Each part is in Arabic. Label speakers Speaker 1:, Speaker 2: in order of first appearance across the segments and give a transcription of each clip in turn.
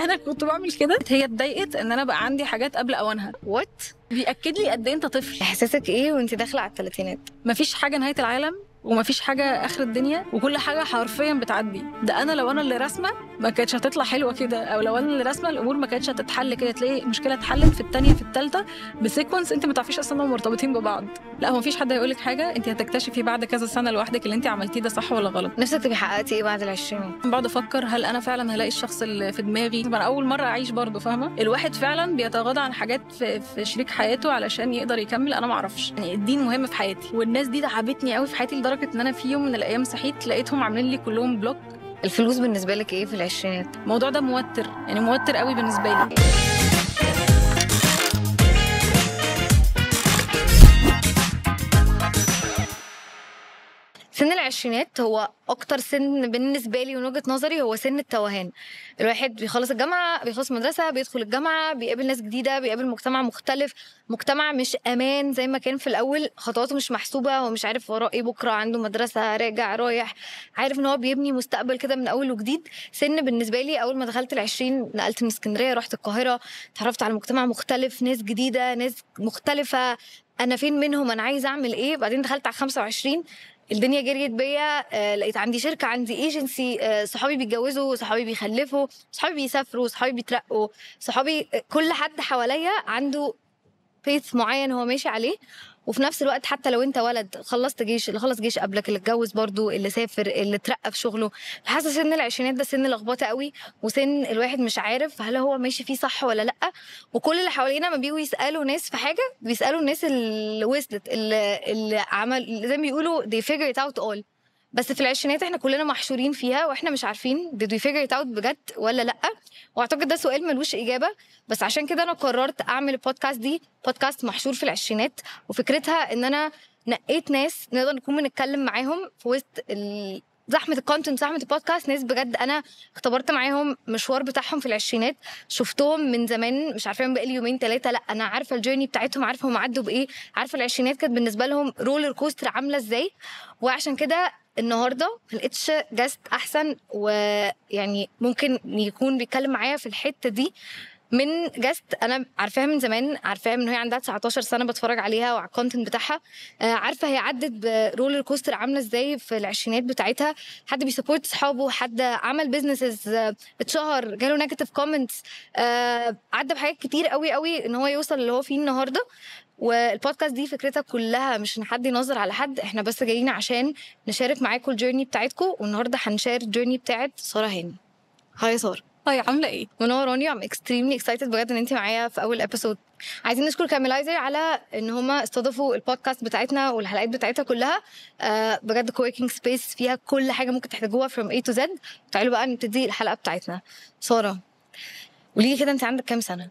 Speaker 1: انا كنت بعمل كده. هي اتضايقت ان انا بقى عندي حاجات قبل اوانها.
Speaker 2: وات
Speaker 1: بيأكد لي قد ايه انت طفل.
Speaker 2: احساسك ايه وانت داخله على الثلاثينات؟
Speaker 1: مفيش حاجه نهايه العالم ومفيش حاجه اخر الدنيا، وكل حاجه حرفيا بتعدي. ده انا لو انا اللي راسمه ما كانتش هتطلع حلوه كده، او لو انا اللي راسمه الامور ما كانتش هتتحل كده. تلاقي مشكله اتحلت في الثانيه في الثالثه بسيكونس انت ما تعرفيش اصلا انهم مرتبطين ببعض. لا، هو مفيش حد هيقول لك حاجه، انت هتكتشفي بعد كذا سنه لوحدك اللي انت عملتيه ده صح ولا غلط.
Speaker 2: نفسك تبقي حققتي ايه بعد ال20؟
Speaker 1: بقعد افكر هل انا فعلا هلاقي الشخص اللي في دماغي. انا اول مره اعيش برضه، فاهمه؟ الواحد فعلا بيتغاضى عن حاجات في شريك حياته علشان يقدر يكمل. انا ما اعرفش، يعني الدين مهم في حياتي، والناس دي تعبتني قوي في حياتي لدرجه ان انا في يوم من الايام صحيت لقيتهم عاملين لي كلهم بلوك.
Speaker 2: الفلوس بالنسبه لك ايه في ال20؟
Speaker 1: الموضوع ده موتر، يعني موتر قوي بالنسبه لي.
Speaker 2: سن ال20 هو اكتر سن بالنسبه لي، من وجهه نظري هو سن التوهان. الواحد بيخلص الجامعه، بيخلص مدرسه، بيدخل الجامعه، بيقابل ناس جديده، بيقابل مجتمع مختلف، مجتمع مش امان زي ما كان في الاول. خطواته مش محسوبه، هو مش عارف وراه ايه بكره، عنده مدرسه، راجع رايح، عارف ان هو بيبني مستقبل كده من اول وجديد. سن بالنسبه لي اول ما دخلت ال20 نقلت من اسكندريه رحت القاهره، اتعرفت على مجتمع مختلف، ناس جديده، ناس مختلفه. انا فين منهم؟ انا عايزه اعمل ايه؟ بعدين دخلت على 25، الدنيا جريت بيا. لقيت عندي شركه، عندي ايجنسي، صحابي بيتجوزوا، صحابي بيخلفوا، صحابي بيسافروا، صحابي بيترقوا، صحابي كل حد حواليا عنده بيث معين هو ماشي عليه. وفي نفس الوقت حتى لو انت ولد خلصت جيش، اللي خلص جيش قبلك، اللي اتجوز برضو، اللي سافر، اللي اترقى في شغله. حاسه سن العشرينات ده سن لخبطه قوي، وسن الواحد مش عارف هل هو ماشي فيه صح ولا لا. وكل اللي حوالينا ما بيجوا يسالوا ناس في حاجه، بيسالوا الناس اللي وصلت، اللي عمل زي ما بيقولوا they figure it out all. بس في العشرينات احنا كلنا محشورين فيها، واحنا مش عارفين did we figure it out بجد ولا لا. واعتقد ده سؤال ملوش اجابه. بس عشان كده انا قررت اعمل البودكاست دي، بودكاست محشور في العشرينات. وفكرتها ان انا نقيت ناس نقدر نكون بنتكلم معاهم في وسط زحمه الكونتنت، زحمه البودكاست، ناس بجد انا اختبرت معاهم مشوار بتاعهم في العشرينات، شفتهم من زمان، مش عارفين بقالي يومين ثلاثه، لا انا عارفه الجيرني بتاعتهم، عارفه هم عدوا بايه، عارفه العشرينات كانت بالنسبه لهم رولر كوستر عامله ازاي. وعشان كده النهارده ما لقيتش جاست احسن ويعني ممكن يكون بيتكلم معايا في الحته دي من جاست انا عارفاها من زمان، عارفاها من هي عندها 19 سنه، بتفرج عليها وعلى الكونتنت بتاعها، عارفه هي عدت برولر كوستر عامله ازاي في العشرينات بتاعتها. حد بيسبورت صحابه، حد عمل بيزنسز، اتشهر، جاله نيجاتيف كومنتس، عدى بحاجات كتير قوي قوي ان هو يوصل اللي هو فيه النهارده. والبودكاست دي فكرتها كلها مش ان حد ينظر على حد، احنا بس جايين عشان نشارك معاكم الجيرني بتاعتكم. والنهارده هنشارك الجيرني بتاعت ساره هاني. هاي ساره.
Speaker 1: هاي، عامله ايه؟
Speaker 2: منوراني، ام اكستريملي اكسايتد بجد ان انت معايا في اول ابيسود. عايزين نشكر كاميلايزر على ان هما استضافوا البودكاست بتاعتنا والحلقات بتاعتها كلها. بجد كووركينج سبيس فيها كل حاجه ممكن تحتاجوها from A to Z. تعالوا بقى نبتدي الحلقه بتاعتنا. ساره، قولي لي كده، انت عندك كام سنه؟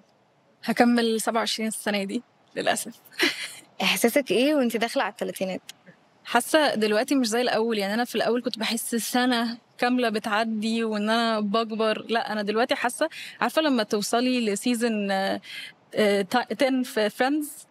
Speaker 1: هكمل 27 السنه دي للاسف.
Speaker 2: احساسك ايه وانت داخله على الثلاثينات؟
Speaker 1: حاسه دلوقتي مش زي الاول. يعني انا في الاول كنت بحس سنه كامله بتعدي وان انا بكبر. لا، انا دلوقتي حاسه، عارفه لما توصلي لسيزن 10 في فريندز،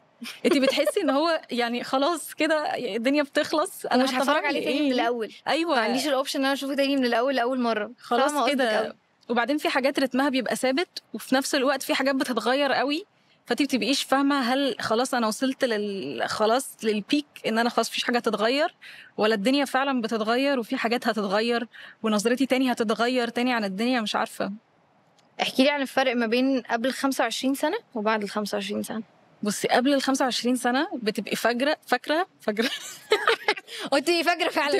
Speaker 1: انت بتحسي ان هو يعني خلاص كده الدنيا بتخلص.
Speaker 2: انا مش هتفرج عليه تاني من الاول.
Speaker 1: ايوه،
Speaker 2: ما عنديش الاوبشن ان انا اشوفه تاني من الاول لاول مره،
Speaker 1: خلاص كده. وبعدين في حاجات رتمها بيبقى ثابت، وفي نفس الوقت في حاجات بتتغير قوي، فانت بتبقيش فاهمه هل خلاص انا وصلت خلاص للبيك ان انا خلاص مفيش حاجه تتغير، ولا الدنيا فعلا بتتغير وفي حاجات هتتغير ونظرتي تاني هتتغير تاني عن الدنيا. مش عارفه.
Speaker 2: احكي لي عن الفرق ما بين قبل 25 سنه وبعد 25 سنه.
Speaker 1: بصي، قبل 25 سنه بتبقي فاكره
Speaker 2: قلت لي فاكره فعلا،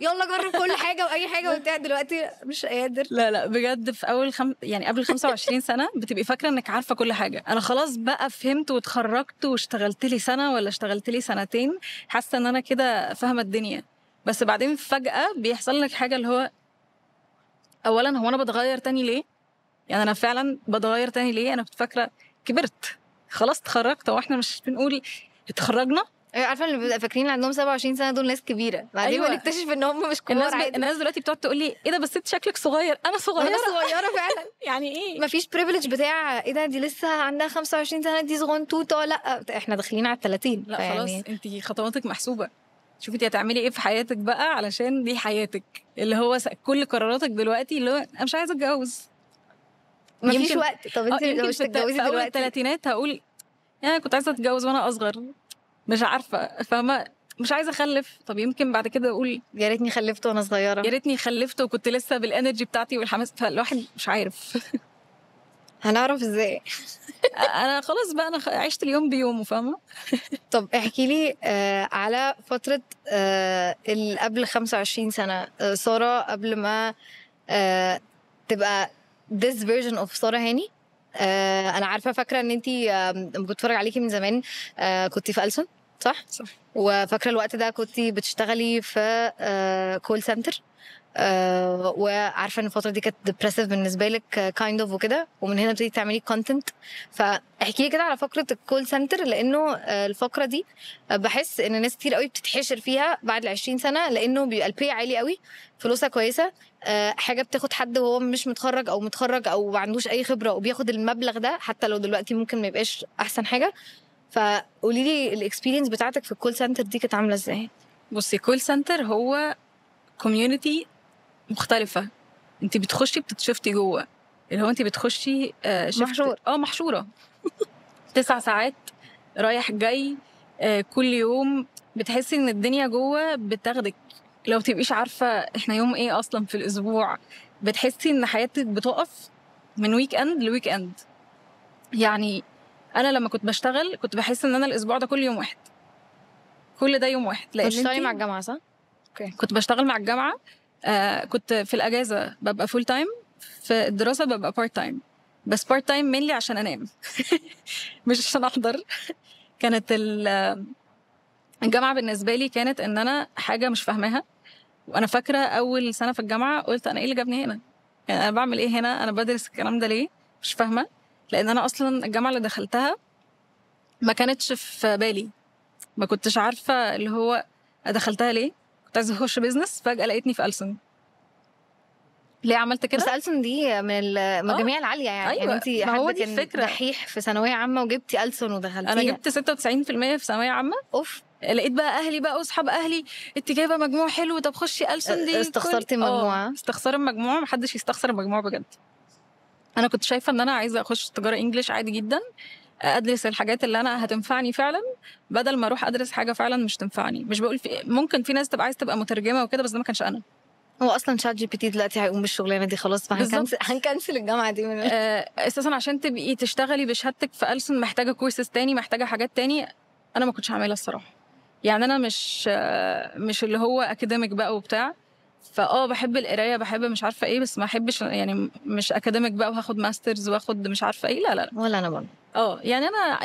Speaker 2: يلا جرب كل حاجه واي حاجه وبتاع. دلوقتي مش قادر.
Speaker 1: لا بجد في اول يعني قبل 25 سنه بتبقي فاكره انك عارفه كل حاجه. انا خلاص بقى فهمت واتخرجت واشتغلت لي سنه ولا اشتغلت لي سنتين، حاسه ان انا كده فاهمه الدنيا. بس بعدين فجاه بيحصل لك حاجه اللي هو اولا هو انا بتغير تاني ليه؟ يعني انا فعلا بتغير تاني ليه؟ انا كنت فاكره كبرت خلاص اتخرجت، واحنا مش بنقول اتخرجنا.
Speaker 2: عارفه اللي بيبقى فاكرين اللي عندهم 27 سنه دول ناس كبيره، بعدين
Speaker 1: أيوة.
Speaker 2: بنكتشف ان هم مش كبار.
Speaker 1: الناس دلوقتي بتقعد تقول لي ايه ده، بس انت شكلك صغير. انا صغيره
Speaker 2: فعلا.
Speaker 1: يعني ايه؟
Speaker 2: مفيش بريفليج بتاع ايه ده، دي لسه عندها 25 سنه، دي صغنطوطه. لا احنا داخلين على 30.
Speaker 1: لا خلاص انت خطواتك محسوبه. شوفي انت هتعملي ايه في حياتك بقى، علشان دي حياتك اللي هو كل قراراتك دلوقتي اللي هو انا مش عايزه اتجوز.
Speaker 2: مفيش وقت. طب انت
Speaker 1: يمكن
Speaker 2: مش
Speaker 1: في
Speaker 2: تتجوزي
Speaker 1: في اول
Speaker 2: دلوقتي؟
Speaker 1: الثلاثينات هقول يعني كنت عايزه اتجوز وانا اصغر، مش عارفه فاهمه، مش عايزه اخلف. طب يمكن بعد كده اقول
Speaker 2: يا ريتني خلفت وانا صغيره.
Speaker 1: يا ريتني خلفت وكنت لسه بالانرجي بتاعتي والحماس. فالواحد مش عارف.
Speaker 2: هنعرف ازاي؟
Speaker 1: انا خلاص بقى انا عشت اليوم بيومه فاهمه.
Speaker 2: طب احكي لي على فتره اللي قبل 25 سنه، ساره قبل ما تبقى this version of ساره هاني. انا عارفه فاكره ان انت بتفرج عليكي من زمان، كنتي في ألسن صح؟
Speaker 1: صح.
Speaker 2: وفاكره الوقت ده كنتي بتشتغلي في كول سنتر، وعارفه ان الفتره دي كانت ديبريسيف بالنسبه لك كايند اوف وكده، ومن هنا ابتديتي تعملي كونتنت. فاحكي لي كده على فقره الكول سنتر، لانه الفقره دي بحس ان ناس كتير قوي بتتحشر فيها بعد ال 20 سنه، لانه بيبقى البي عالي قوي، فلوسها كويسه، حاجه بتاخد حد وهو مش متخرج او متخرج او ما عندوش اي خبره وبياخد المبلغ ده، حتى لو دلوقتي ممكن ما يبقاش احسن حاجه. فقولي لي الاكسبيرينس بتاعتك في الكول سنتر دي كانت عامله ازاي؟
Speaker 1: بصي كول سنتر هو كوميونتي مختلفه. انت بتخشي بتتشفتي جوه، اللي هو انت بتخشي
Speaker 2: محشور.
Speaker 1: محشوره 9 ساعات رايح جاي، كل يوم بتحسي ان الدنيا جوه بتاخدك. لو تبقيش عارفه احنا يوم ايه اصلا في الاسبوع، بتحسي ان حياتك بتقف من ويك اند لويك اند. يعني انا لما كنت بشتغل كنت بحس ان انا الاسبوع ده كل يوم واحد، كل ده يوم واحد.
Speaker 2: كنت بتشتغلي مع الجامعه صح؟
Speaker 1: اوكي كنت بشتغل مع الجامعه. كنت في الاجازه ببقى فول تايم، في الدراسه ببقى بارت تايم، بس بارت تايم مينلي عشان انام مش عشان احضر. كانت الجامعه بالنسبه لي كانت ان انا حاجه مش فاهماها. وانا فاكره اول سنه في الجامعه قلت انا ايه اللي جابني هنا؟ يعني انا بعمل ايه هنا؟ انا بدرس الكلام ده ليه؟ مش فاهمه. لان انا اصلا الجامعه اللي دخلتها ما كانتش في بالي، ما كنتش عارفه اللي هو دخلتها ليه. كنت عايزه اخش بيزنس، فجاه لقيتني في ألسن. ليه عملت كده؟
Speaker 2: بس ألسن دي من المجاميع العاليه يعني.
Speaker 1: أيوة.
Speaker 2: يعني انت
Speaker 1: ما هو
Speaker 2: حد
Speaker 1: دي
Speaker 2: كان
Speaker 1: الفكرة.
Speaker 2: دحيح في ثانويه عامه وجبتي ألسن ودخلتيها.
Speaker 1: انا جبت 96% في ثانويه عامه.
Speaker 2: اوف.
Speaker 1: لقيت بقى اهلي بقى واصحاب اهلي انت جايبه مجموع حلو، طب خشي ألسن دي.
Speaker 2: استخسرتي المجموعه؟
Speaker 1: استخسار المجموع، محدش يستخسر المجموع بجد. انا كنت شايفه ان انا عايزه اخش تجاره انجليش عادي جدا، ادرس الحاجات اللي انا هتنفعني فعلا، بدل ما اروح ادرس حاجه فعلا مش تنفعني. مش بقول ممكن في ناس تبقى عايزه تبقى مترجمه وكده، بس ده ما كانش انا.
Speaker 2: هو اصلا شات جي بي تي دلوقتي هيقوم بالشغلانه دي خلاص، هنكنسل الجامعه دي من
Speaker 1: اساسا عشان تبقي تشتغلي بشهادتك في ألسن محتاجه كورسز تاني، محتاجه حاجات تاني. انا ما كنتش هعملها الصراحه. يعني انا مش اللي هو اكاديميك بقى وبتاع. بحب القرايه، بحب مش عارفه ايه، بس ما احبش يعني مش اكاديميك بقى وهاخد ماسترز واخد مش عارفه ايه. لا لا لا.
Speaker 2: ولا انا برضه.
Speaker 1: يعني انا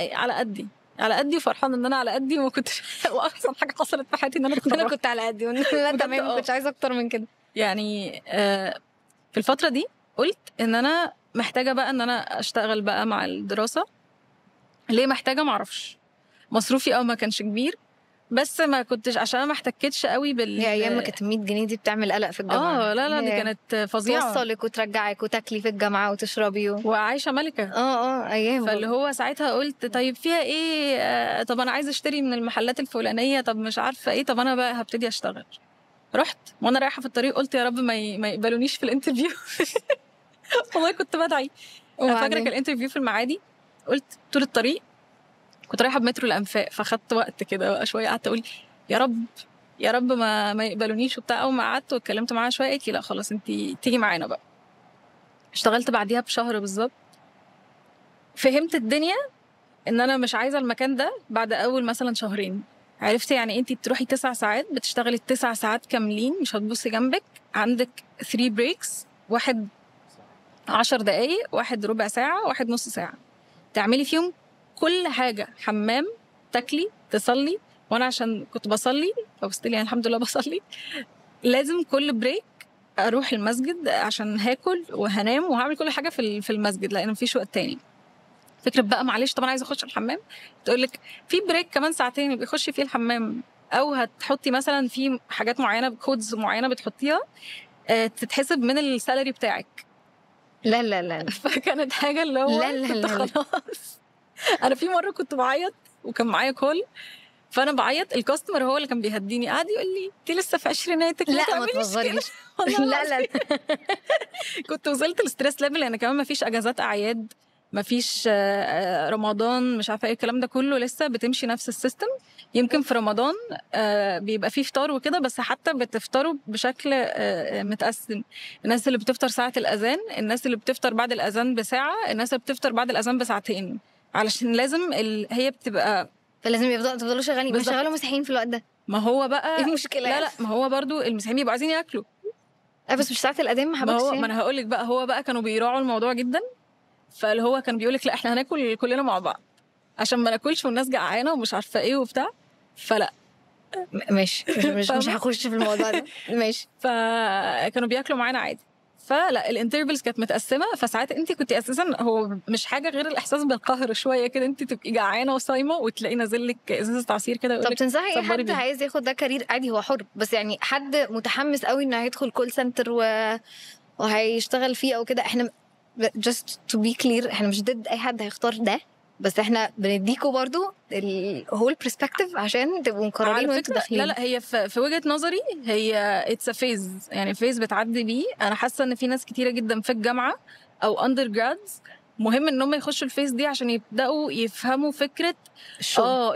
Speaker 1: على قدي وفرحانه ان انا على قدي، وما كنتش واحسن حاجه حصلت في حياتي ان انا
Speaker 2: انا كنت على قدي لا تمام، ما كنتش عايزه اكتر من كده.
Speaker 1: يعني في الفتره دي قلت ان انا محتاجه بقى ان انا اشتغل بقى مع الدراسه. ليه محتاجه؟ معرفش. مصروفي ما كانش كبير، بس ما كنتش عشان ما احتكتش قوي
Speaker 2: هي ايام ما كانت 100 جنيه دي بتعمل قلق في الجامعه.
Speaker 1: لا دي كانت فظيعه.
Speaker 2: توصلك وترجعك وتاكلي في الجامعه وتشربي
Speaker 1: وعايشه ملكه.
Speaker 2: ايام.
Speaker 1: فاللي هو ساعتها قلت طيب فيها ايه؟ طب انا عايزه اشتري من المحلات الفلانيه، طب مش عارفه ايه، طب انا بقى هبتدي اشتغل. رحت وانا رايحه في الطريق قلت يا رب ما يقبلونيش في الانترفيو والله كنت بدعي. انا فاكره كان الانترفيو في المعادي، قلت طول الطريق كنت رايحه بمترو الانفاق، فاخدت وقت كده بقى شويه، قعدت اقول يا رب يا رب ما يقبلونيش وبتاع. اول ما قعدت واتكلمت معاها شويه قالت لي لا خلاص انت تيجي معانا بقى. اشتغلت بعديها بشهر بالظبط. فهمت الدنيا ان انا مش عايزه المكان ده. بعد اول مثلا شهرين عرفت يعني انت بتروحي 9 ساعات بتشتغلي 9 ساعات كاملين، مش هتبصي جنبك، عندك 3 بريكس، واحد 10 دقايق، واحد ربع ساعه، واحد نص ساعه، تعملي فيهم كل حاجه. حمام، تاكلي، تصلي. وانا عشان كنت بصلي او ستيل يعني الحمد لله بصلي، لازم كل بريك اروح المسجد عشان هاكل وهنام وهعمل كل حاجه في المسجد، لان مفيش وقت تاني. فكره بقى معلش طب انا عايزه اخش الحمام، تقول لك في بريك كمان ساعتين بيخش فيه الحمام، او هتحطي مثلا في حاجات معينه كودز معينه بتحطيها تتحسب من السالري بتاعك.
Speaker 2: لا لا لا
Speaker 1: فكانت حاجه اللي هو
Speaker 2: لا
Speaker 1: كنت خلاص. انا في مره كنت بعيط وكان معايا كول، فانا بعيط، الكاستمر هو اللي كان بيهديني، قعد يقول لي انت لسه في عشريناتك
Speaker 2: لا ما
Speaker 1: تعمليش كده.
Speaker 2: تهزريش.
Speaker 1: والله
Speaker 2: لا لا
Speaker 1: كنت وصلت الستريس ليفل، لان كمان ما فيش اجازات اعياد، ما فيش رمضان، مش عارفه ايه الكلام ده كله، لسه بتمشي نفس السيستم. يمكن في رمضان بيبقى فيه فطار وكده، بس حتى بتفطروا بشكل متقسم. الناس اللي بتفطر ساعه الاذان، الناس اللي بتفطر بعد الاذان بساعه، الناس اللي بتفطر بعد الاذان بساعتين، علشان لازم هي بتبقى
Speaker 2: فلازم تفضلوا شغالين، مش شغالوا مسيحيين في الوقت ده.
Speaker 1: ما هو بقى
Speaker 2: ايه المشكله؟
Speaker 1: لا ما هو برضو المسيحيين بيبقوا عايزين ياكلوا.
Speaker 2: بس مش ساعه الاذان ما حبكش
Speaker 1: ما انا هقول لك بقى، هو بقى كانوا بيراعوا الموضوع جدا. فاللي هو كان بيقول لك لا احنا هناكل كلنا مع بعض عشان ما ناكلش والناس جعانه ومش عارفه ايه وبتاع. فلا
Speaker 2: ماشي مش هخش في الموضوع ده. ماشي.
Speaker 1: فكانوا بياكلوا معانا عادي. فلا الانترفلز كانت متقسمه، فساعات انت كنت اساسا هو مش حاجه غير الاحساس بالقهر شويه كده، انت تبقي جعانه وصايمه وتلاقي نازل لك ازازه عصير كده.
Speaker 2: طب تنصحي ايه حد عايز ياخد ده كارير عادي؟ هو حر، بس يعني حد متحمس قوي انه هيدخل كول سنتر وهيشتغل فيه او كده. احنا just to be clear احنا مش ضد اي حد هيختار ده، بس احنا بنديكوا برضو الهول برسبكتيف عشان تبقوا مقررين وانتوا داخلين.
Speaker 1: لا هي في وجهة نظري هي اتس ا فيز، يعني فيز بتعدي بيه. انا حاسه ان في ناس كتيره جدا في الجامعه او اندر جرادز مهم ان هم يخشوا الفيز دي عشان يبداوا يفهموا فكره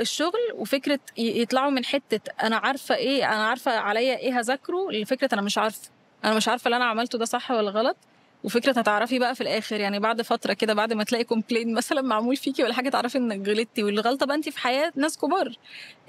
Speaker 1: الشغل وفكره يطلعوا من حته انا عارفه ايه، انا عارفه عليا ايه هذاكره، لفكره انا مش عارفه اللي انا عملته ده صح ولا غلط. وفكره هتعرفي بقى في الاخر، يعني بعد فتره كده، بعد ما تلاقي كومبلين مثلا معمول فيكي ولا حاجه، تعرفي انك غلطتي. والغلطه بقى انت في حياه ناس كبار،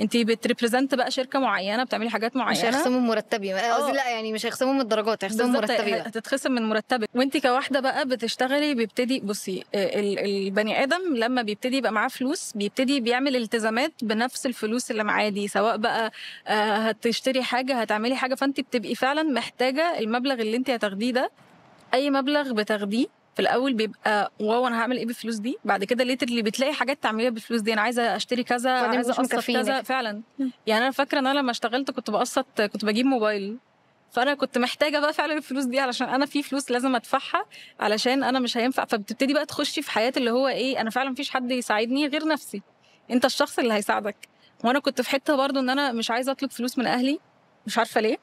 Speaker 1: انت بتريبريزنت بقى شركه معينه، بتعملي حاجات معينه.
Speaker 2: مش هيخصموا مرتبي، قصدي لا يعني مش هيخصموا من الدرجات، هيخصموا مرتبي بقى.
Speaker 1: هتتخصم من مرتبك. وانت كواحده بقى بتشتغلي بيبتدي بصي البني ادم لما بيبتدي يبقى معاه فلوس بيبتدي بيعمل التزامات بنفس الفلوس اللي معاه دي، سواء بقى هتشتري حاجه، هتعملي حاجه، فانت بتبقي فعلا محتاجه المبلغ اللي انت هتاخديه ده. اي مبلغ بتاخديه في الاول بيبقى واو انا هعمل ايه بالفلوس دي، بعد كده اللي بتلاقي حاجات تعمليها بالفلوس دي، انا عايزه اشتري كذا، عايزه اقسط كذا فعلا. يعني انا فاكره ان انا لما اشتغلت كنت بقسط، كنت بجيب موبايل، فانا كنت محتاجه بقى فعلا الفلوس دي علشان انا في فلوس لازم ادفعها، علشان انا مش هينفع. فبتبتدي بقى تخشي في حياه اللي هو ايه، انا فعلا مفيش حد يساعدني غير نفسي، انت الشخص اللي هيساعدك. وانا كنت في حته برضو ان انا مش عايزه اطلب فلوس من اهلي، مش عارفه ليه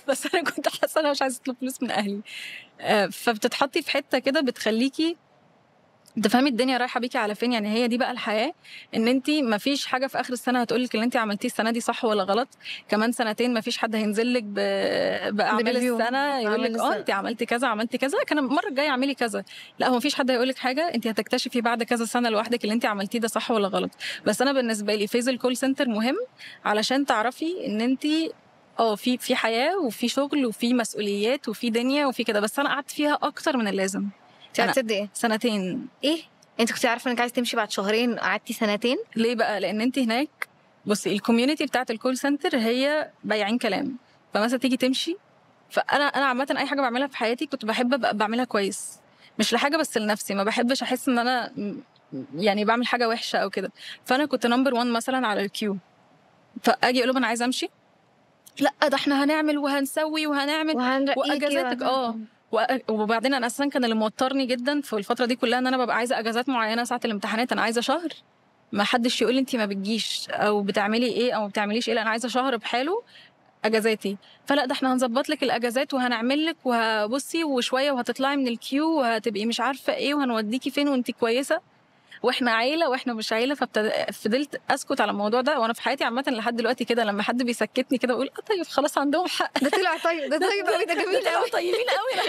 Speaker 1: بس انا كنت حاسه انا مش عايزه اطلب فلوس من اهلي. فبتتحطي في حته كده بتخليكي تفهمي الدنيا رايحه بيكي على فين. يعني هي دي بقى الحياه، ان انت ما فيش حاجه في اخر السنه هتقولك اللي انت عملتيه السنه دي صح ولا غلط. كمان سنتين ما فيش حد هينزلك باعمال السنه يقولك انت عملتي كذا عملتي كذا، كان المره الجايه اعملي كذا. لا هو ما فيش حد هيقولك حاجه، انت هتكتشفي بعد كذا سنه لوحدك اللي انت عملتيه ده صح ولا غلط. بس انا بالنسبه لي فيز الكول سنتر مهم علشان تعرفي ان انت في حياه وفي شغل وفي مسؤوليات وفي دنيا وفي كده. بس انا قعدت فيها اكتر من اللازم.
Speaker 2: قعدت قد ايه؟
Speaker 1: سنتين.
Speaker 2: ايه انت كنت عارفه انك عايزه تمشي بعد شهرين قعدتي سنتين؟
Speaker 1: ليه بقى؟ لان انت هناك بصي الكوميونتي بتاعت الكول سنتر هي بايعين كلام، فمثلا تيجي تمشي. فانا عامه اي حاجه بعملها في حياتي كنت بحب ابقى بعملها كويس، مش لحاجه بس لنفسي، ما بحبش احس ان انا يعني بعمل حاجه وحشه او كده. فانا كنت نمبر 1 مثلا على الكيو، فاجي اقول لهم انا عايزه امشي، لا ده احنا هنعمل وهنسوي وهنعمل واجازاتك وبعدين انا اساسا كان اللي موترني جدا في الفتره دي كلها ان انا ببقى عايزه اجازات معينه ساعه الامتحانات. انا عايزه شهر ما حدش يقول لي انت ما بتجيش او بتعملي ايه او ما بتعمليش ايه، لا انا عايزه شهر بحاله اجازاتي. فلا ده احنا هنظبط لك الاجازات وهنعمل لك وهبصي وشويه وهتطلعي من الكيو وهتبقي مش عارفه ايه وهنوديكي فين وانت كويسه، واحنا عيله واحنا مش عيله. ففضلت اسكت على الموضوع ده. وانا في حياتي عامه لحد دلوقتي كده لما حد بيسكتني كده بقول طيب خلاص عندهم حق،
Speaker 2: ده طلع طيب، ده طيب قوي، ده جميل قوي،
Speaker 1: طيبين قوي.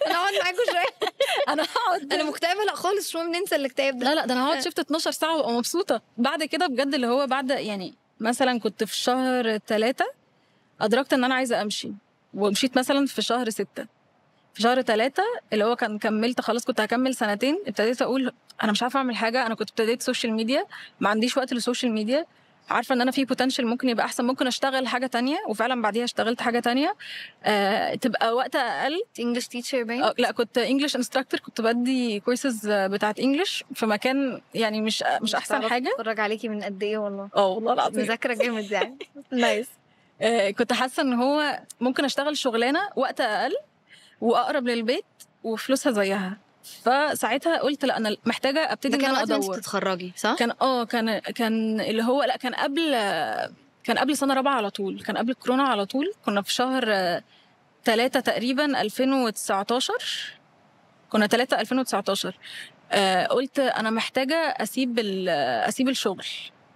Speaker 2: انا هقعد معاكم شويه.
Speaker 1: انا هقعد،
Speaker 2: انا مكتئبه؟ لا خالص، شو بننسى الاكتئاب ده.
Speaker 1: لا ده انا هقعد شفت 12 ساعه وابقى مبسوطه بعد كده بجد. اللي هو بعد يعني مثلا كنت في شهر 3 ادركت ان انا عايزه امشي، ومشيت مثلا في شهر 6. في شهر 3 اللي هو كان كملت خلاص كنت هكمل سنتين، ابتديت اقول انا مش عارفه اعمل حاجه. انا كنت ابتديت سوشيال ميديا، ما عنديش وقت للسوشيال ميديا، عارفه ان انا في بوتنشال ممكن يبقى احسن، ممكن اشتغل حاجه تانية. وفعلا بعديها اشتغلت حاجه تانية تبقى وقت اقل.
Speaker 2: انجلش تيتشر باين؟
Speaker 1: لا كنت انجلش انستراكتور، كنت بدي كورسز بتاعت انجلش في مكان يعني مش احسن حاجه.
Speaker 2: اتفرج عليكي من قد ايه والله.
Speaker 1: والله العظيم
Speaker 2: مذاكره جامد يعني. نايس.
Speaker 1: كنت حاسه ان هو ممكن اشتغل شغلانه وقت اقل واقرب للبيت وفلوسها زيها. فساعتها قلت لا انا محتاجه ابتدي ان
Speaker 2: كان
Speaker 1: انا
Speaker 2: وقت ما انت
Speaker 1: ادور.
Speaker 2: تتخرجي صح؟
Speaker 1: كان اللي هو لا كان قبل سنه رابعه على طول، كان قبل الكورونا على طول. كنا في شهر 3 تقريبا 2019، كنا 3 2019. قلت انا محتاجه اسيب الشغل.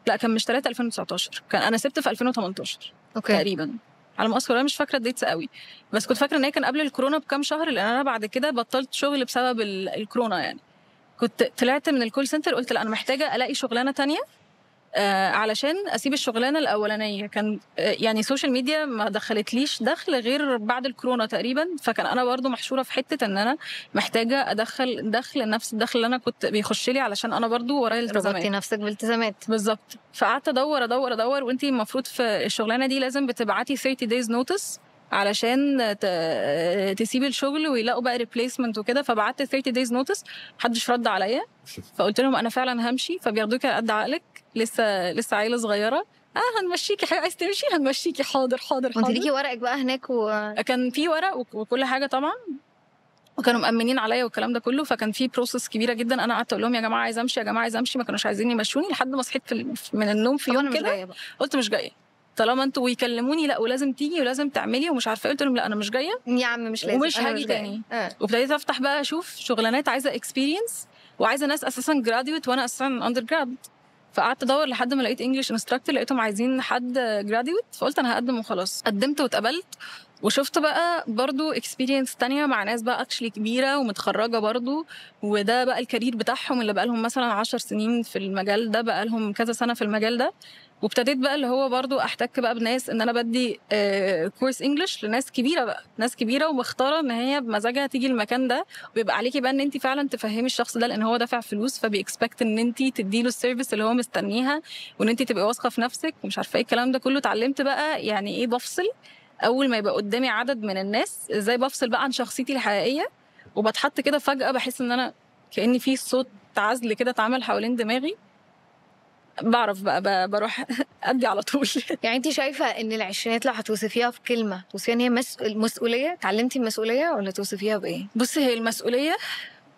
Speaker 1: لا كان مش 3 2019، كان انا سبت في 2018
Speaker 2: اوكي.
Speaker 1: تقريبا على ما اذكر. انا مش فاكره الديتس قوي، بس كنت فاكره ان هي كان قبل الكورونا بكام شهر، لان انا بعد كده بطلت شغل بسبب الكورونا يعني. كنت طلعت من الكول سنتر، قلت لا انا محتاجه الاقي شغلانه تانية علشان اسيب الشغلانه الاولانيه. كان يعني السوشيال ميديا ما دخلتليش دخل غير بعد الكورونا تقريبا، فكان انا برضو محشوره في حته ان انا محتاجه ادخل دخل نفس الدخل اللي انا كنت بيخش لي، علشان انا برضو ورايا التزامات.
Speaker 2: ربطتي نفسك بالتزامات
Speaker 1: بالظبط. فقعدت ادور ادور ادور، وانتي المفروض في الشغلانه دي لازم بتبعتي 30 days notice علشان تسيبي الشغل ويلاقوا بقى ريبليسمنت وكده. فبعت 30 days notice، محدش رد عليا. فقلت لهم انا فعلا همشي، فبياخدوكي على قد عقلك، لسه عيله صغيره. هنمشيكي، عايز تمشي هنمشيكي، حاضر حاضر
Speaker 2: وانت
Speaker 1: حاضر.
Speaker 2: ليكي ورقك بقى هناك
Speaker 1: كان في ورق وكل حاجه طبعا، وكانوا مأمنين عليا والكلام ده كله. فكان في بروسس كبيره جدا. انا قعدت اقول لهم يا جماعه عايز امشي، يا جماعه عايز امشي، ما كانوش عايزين يمشوني لحد ما صحيت من النوم في يوم كده. قلت مش جايه طالما انتوا ويكلموني لا ولازم تيجي ولازم تعملي ومش عارفه. قلت لهم لا انا مش جايه
Speaker 2: يا عم مش لازم
Speaker 1: ومش هاجي تاني. وابتديت افتح بقى اشوف شغلانات عايزه اكسبيرينس وعايزه ناس اساسا جراديويت وانا اساسا اندر جراد. فقعدت ادور لحد ما لقيت انجلش انستراكتور، لقيتهم عايزين حد جراديويت. فقلت انا هقدم وخلاص. قدمت واتقبلت، وشفت بقى برضو اكسبيرينس تانية مع ناس بقى اكشلي كبيره ومتخرجه برضو، وده بقى الكارير بتاعهم اللي بقى لهم مثلا 10 سنين في المجال ده، بقى لهم كذا سنه في المجال ده. وابتديت بقى اللي هو برضو احتك بقى بناس، ان انا بدي كورس انجلش لناس كبيره بقى، ناس كبيره ومختاره ان هي بمزاجها تيجي المكان ده، ويبقى عليكي بقى ان انت فعلا تفهمي الشخص ده، لان هو دافع فلوس فبيكسبكت ان انت تديله السيرفيس اللي هو مستنيها، وان انت تبقي واثقه في نفسك ومش عارفه ايه الكلام ده كله. اتعلمت بقى يعني ايه بفصل اول ما يبقى قدامي عدد من الناس، ازاي بفصل بقى عن شخصيتي الحقيقيه. وبتحط كده فجاه بحس ان انا كاني في صوت عزل كده اتعمل حوالين دماغي، بعرف بقى بروح ادي على طول.
Speaker 2: يعني انت شايفه ان العشرينات لو هتوصفيها في كلمه توصفيها ان هي مسؤوليه؟ اتعلمتي المسؤوليه ولا توصفيها بايه؟
Speaker 1: بصي هي المسؤوليه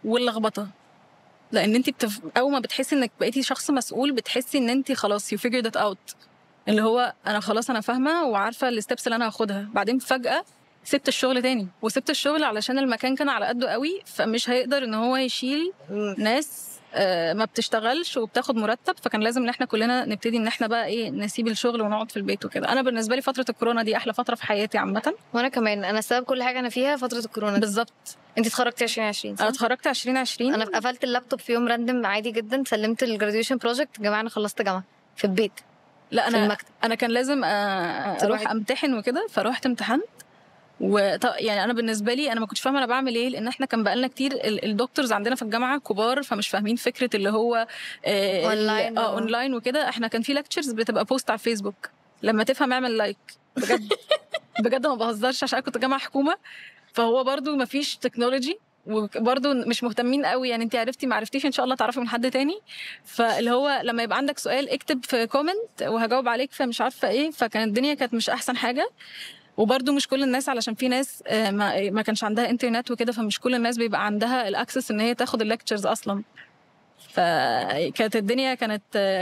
Speaker 1: واللخبطه، لان انت اول ما بتحسي انك بقيتي شخص مسؤول بتحسي ان انت خلاص you figured it out، اللي هو انا خلاص انا فاهمه وعارفه الستبس اللي انا هاخدها. بعدين فجاه سبت الشغل تاني، وسبت الشغل علشان المكان كان على قده قوي، فمش هيقدر ان هو يشيل ناس ما بتشتغلش وبتاخد مرتب. فكان لازم ان احنا كلنا نبتدي ان احنا بقى ايه نسيب الشغل ونقعد في البيت وكده. انا بالنسبه لي فتره الكورونا دي احلى فتره في حياتي عامه.
Speaker 2: وانا كمان، انا سبب كل حاجه انا فيها فتره الكورونا
Speaker 1: بالظبط.
Speaker 2: انت اتخرجتي 2020 صح؟
Speaker 1: انا اتخرجت 2020.
Speaker 2: انا قفلت اللابتوب في يوم راندم عادي جدا، سلمت الجراديويشن بروجكت. يا جماعه انا خلصت جامعه في البيت.
Speaker 1: لا انا كان لازم اروح امتحن وكده، فروحت امتحنت. يعني انا بالنسبه لي انا ما كنتش فاهمه انا بعمل ايه، لان احنا كان بقالنا كتير الدكتورز عندنا في الجامعه كبار، فمش فاهمين فكره اللي هو اونلاين وكده. احنا كان في ليكتشرز بتبقى بوست على الفيسبوك، لما تفهم اعمل لايك. بجد بجد ما بهزرش، عشان كنت جامعه حكومه، فهو برضو ما فيش تكنولوجي، وبرضو مش مهتمين قوي. يعني انت عرفتي ما عرفتيش ان شاء الله تعرفي من حد تاني. فاللي هو لما يبقى عندك سؤال اكتب في كومنت وهجاوب عليك، فمش عارفه ايه. فكانت الدنيا كانت مش احسن حاجه. وبرضو مش كل الناس، علشان في ناس ما كانش عندها انترنت وكده، فمش كل الناس بيبقى عندها الاكسس ان هي تاخد الليكتشرز اصلا. فكانت الدنيا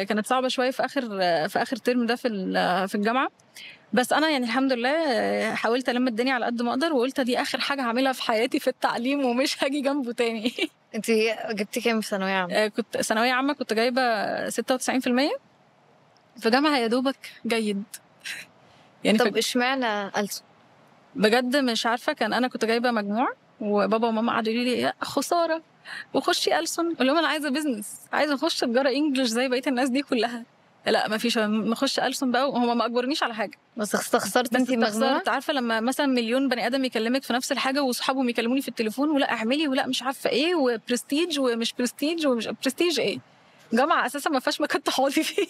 Speaker 1: كانت صعبه شويه في اخر ترم ده في الجامعه. بس انا يعني الحمد لله حاولت الم الدنيا على قد ما اقدر، وقلت دي اخر حاجه هعملها في حياتي في التعليم ومش هاجي جنبه تاني.
Speaker 2: انت جبتي كام في ثانويه عامه؟
Speaker 1: كنت ثانويه عامه كنت جايبه 96%، في جامعه يا دوبك جيد يعني.
Speaker 2: طب اشمعنى ألسن؟
Speaker 1: بجد مش عارفه. كان انا كنت جايبه مجموع، وبابا وماما قعدوا يقولوا لي يا خساره وخشي ألسن. قول لهم انا عايزه بزنس، عايزه اخش تجاره انجلش زي بقيه الناس دي كلها. لا ما فيش، نخش ألسن بقى. وهم ما اجبرنيش على حاجه،
Speaker 2: بس خسرت انت المجموع.
Speaker 1: عارفه لما مثلا مليون بني ادم يكلمك في نفس الحاجه واصحابهم يكلموني في التليفون ولا اعملي ولا مش عارفه ايه وبرستيج ومش برستيج ومش برستيج ايه، جامعه اساسا ما فيهاش مكان تقعدي فيه.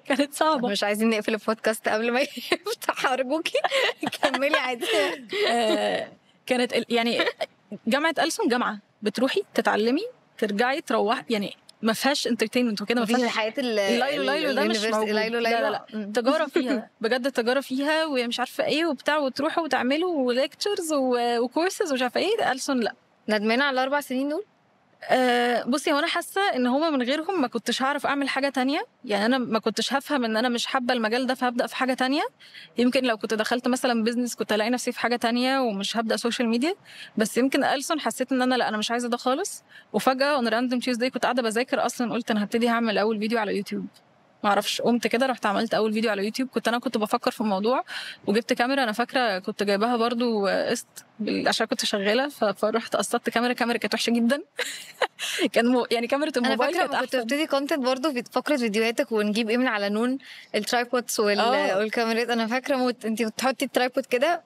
Speaker 1: كانت صعبه.
Speaker 2: مش عايزين نقفل البودكاست قبل ما يفتح، ارجوكي كملي عادي.
Speaker 1: كانت يعني جامعه ألسن جامعه بتروحي تتعلمي ترجعي تروحي، يعني ما فيهاش انترتينمنت وكده، ما
Speaker 2: فيهاش حياه
Speaker 1: اللايلو ده مش موجود. لا تجاره فيها بجد، تجاره فيها ومش عارفه ايه وبتاع، وتروحوا وتعملوا ليكتشرز وكورسز ومش عارفه ايه. ألسن لا،
Speaker 2: ندمانه على ال4 سنين دول؟
Speaker 1: بصي، هو انا حاسه ان هما من غيرهم ما كنتش هعرف اعمل حاجه تانية. يعني انا ما كنتش هفهم ان انا مش حابه المجال ده فهبدا في حاجه تانية. يمكن لو كنت دخلت مثلا بيزنس كنت الاقي نفسي في حاجه تانية ومش هبدا سوشيال ميديا. بس يمكن ألسن حسيت ان انا لا، انا مش عايزه ده خالص. وفجاه اون راندوم تيوزداي كنت قاعده بذاكر اصلا، قلت انا هبتدي هعمل اول فيديو على يوتيوب. ما اعرفش، قمت كده رحت عملت اول فيديو على يوتيوب. كنت بفكر في الموضوع وجبت كاميرا. انا فاكره كنت جايباها برضو قسط عشان كنت شغاله. فرحت قسطت كاميرا كانت وحشه جدا. يعني كاميرا
Speaker 2: انا
Speaker 1: الموبايل
Speaker 2: فاكره
Speaker 1: كانت
Speaker 2: لما كنت
Speaker 1: احسن.
Speaker 2: ببتدي كونتنت برضه في فقره فيديوهاتك ونجيب ايه من على نون، الترايبودز
Speaker 1: اه
Speaker 2: والكاميرات. انا فاكره موت انت بتحطي الترايبود كده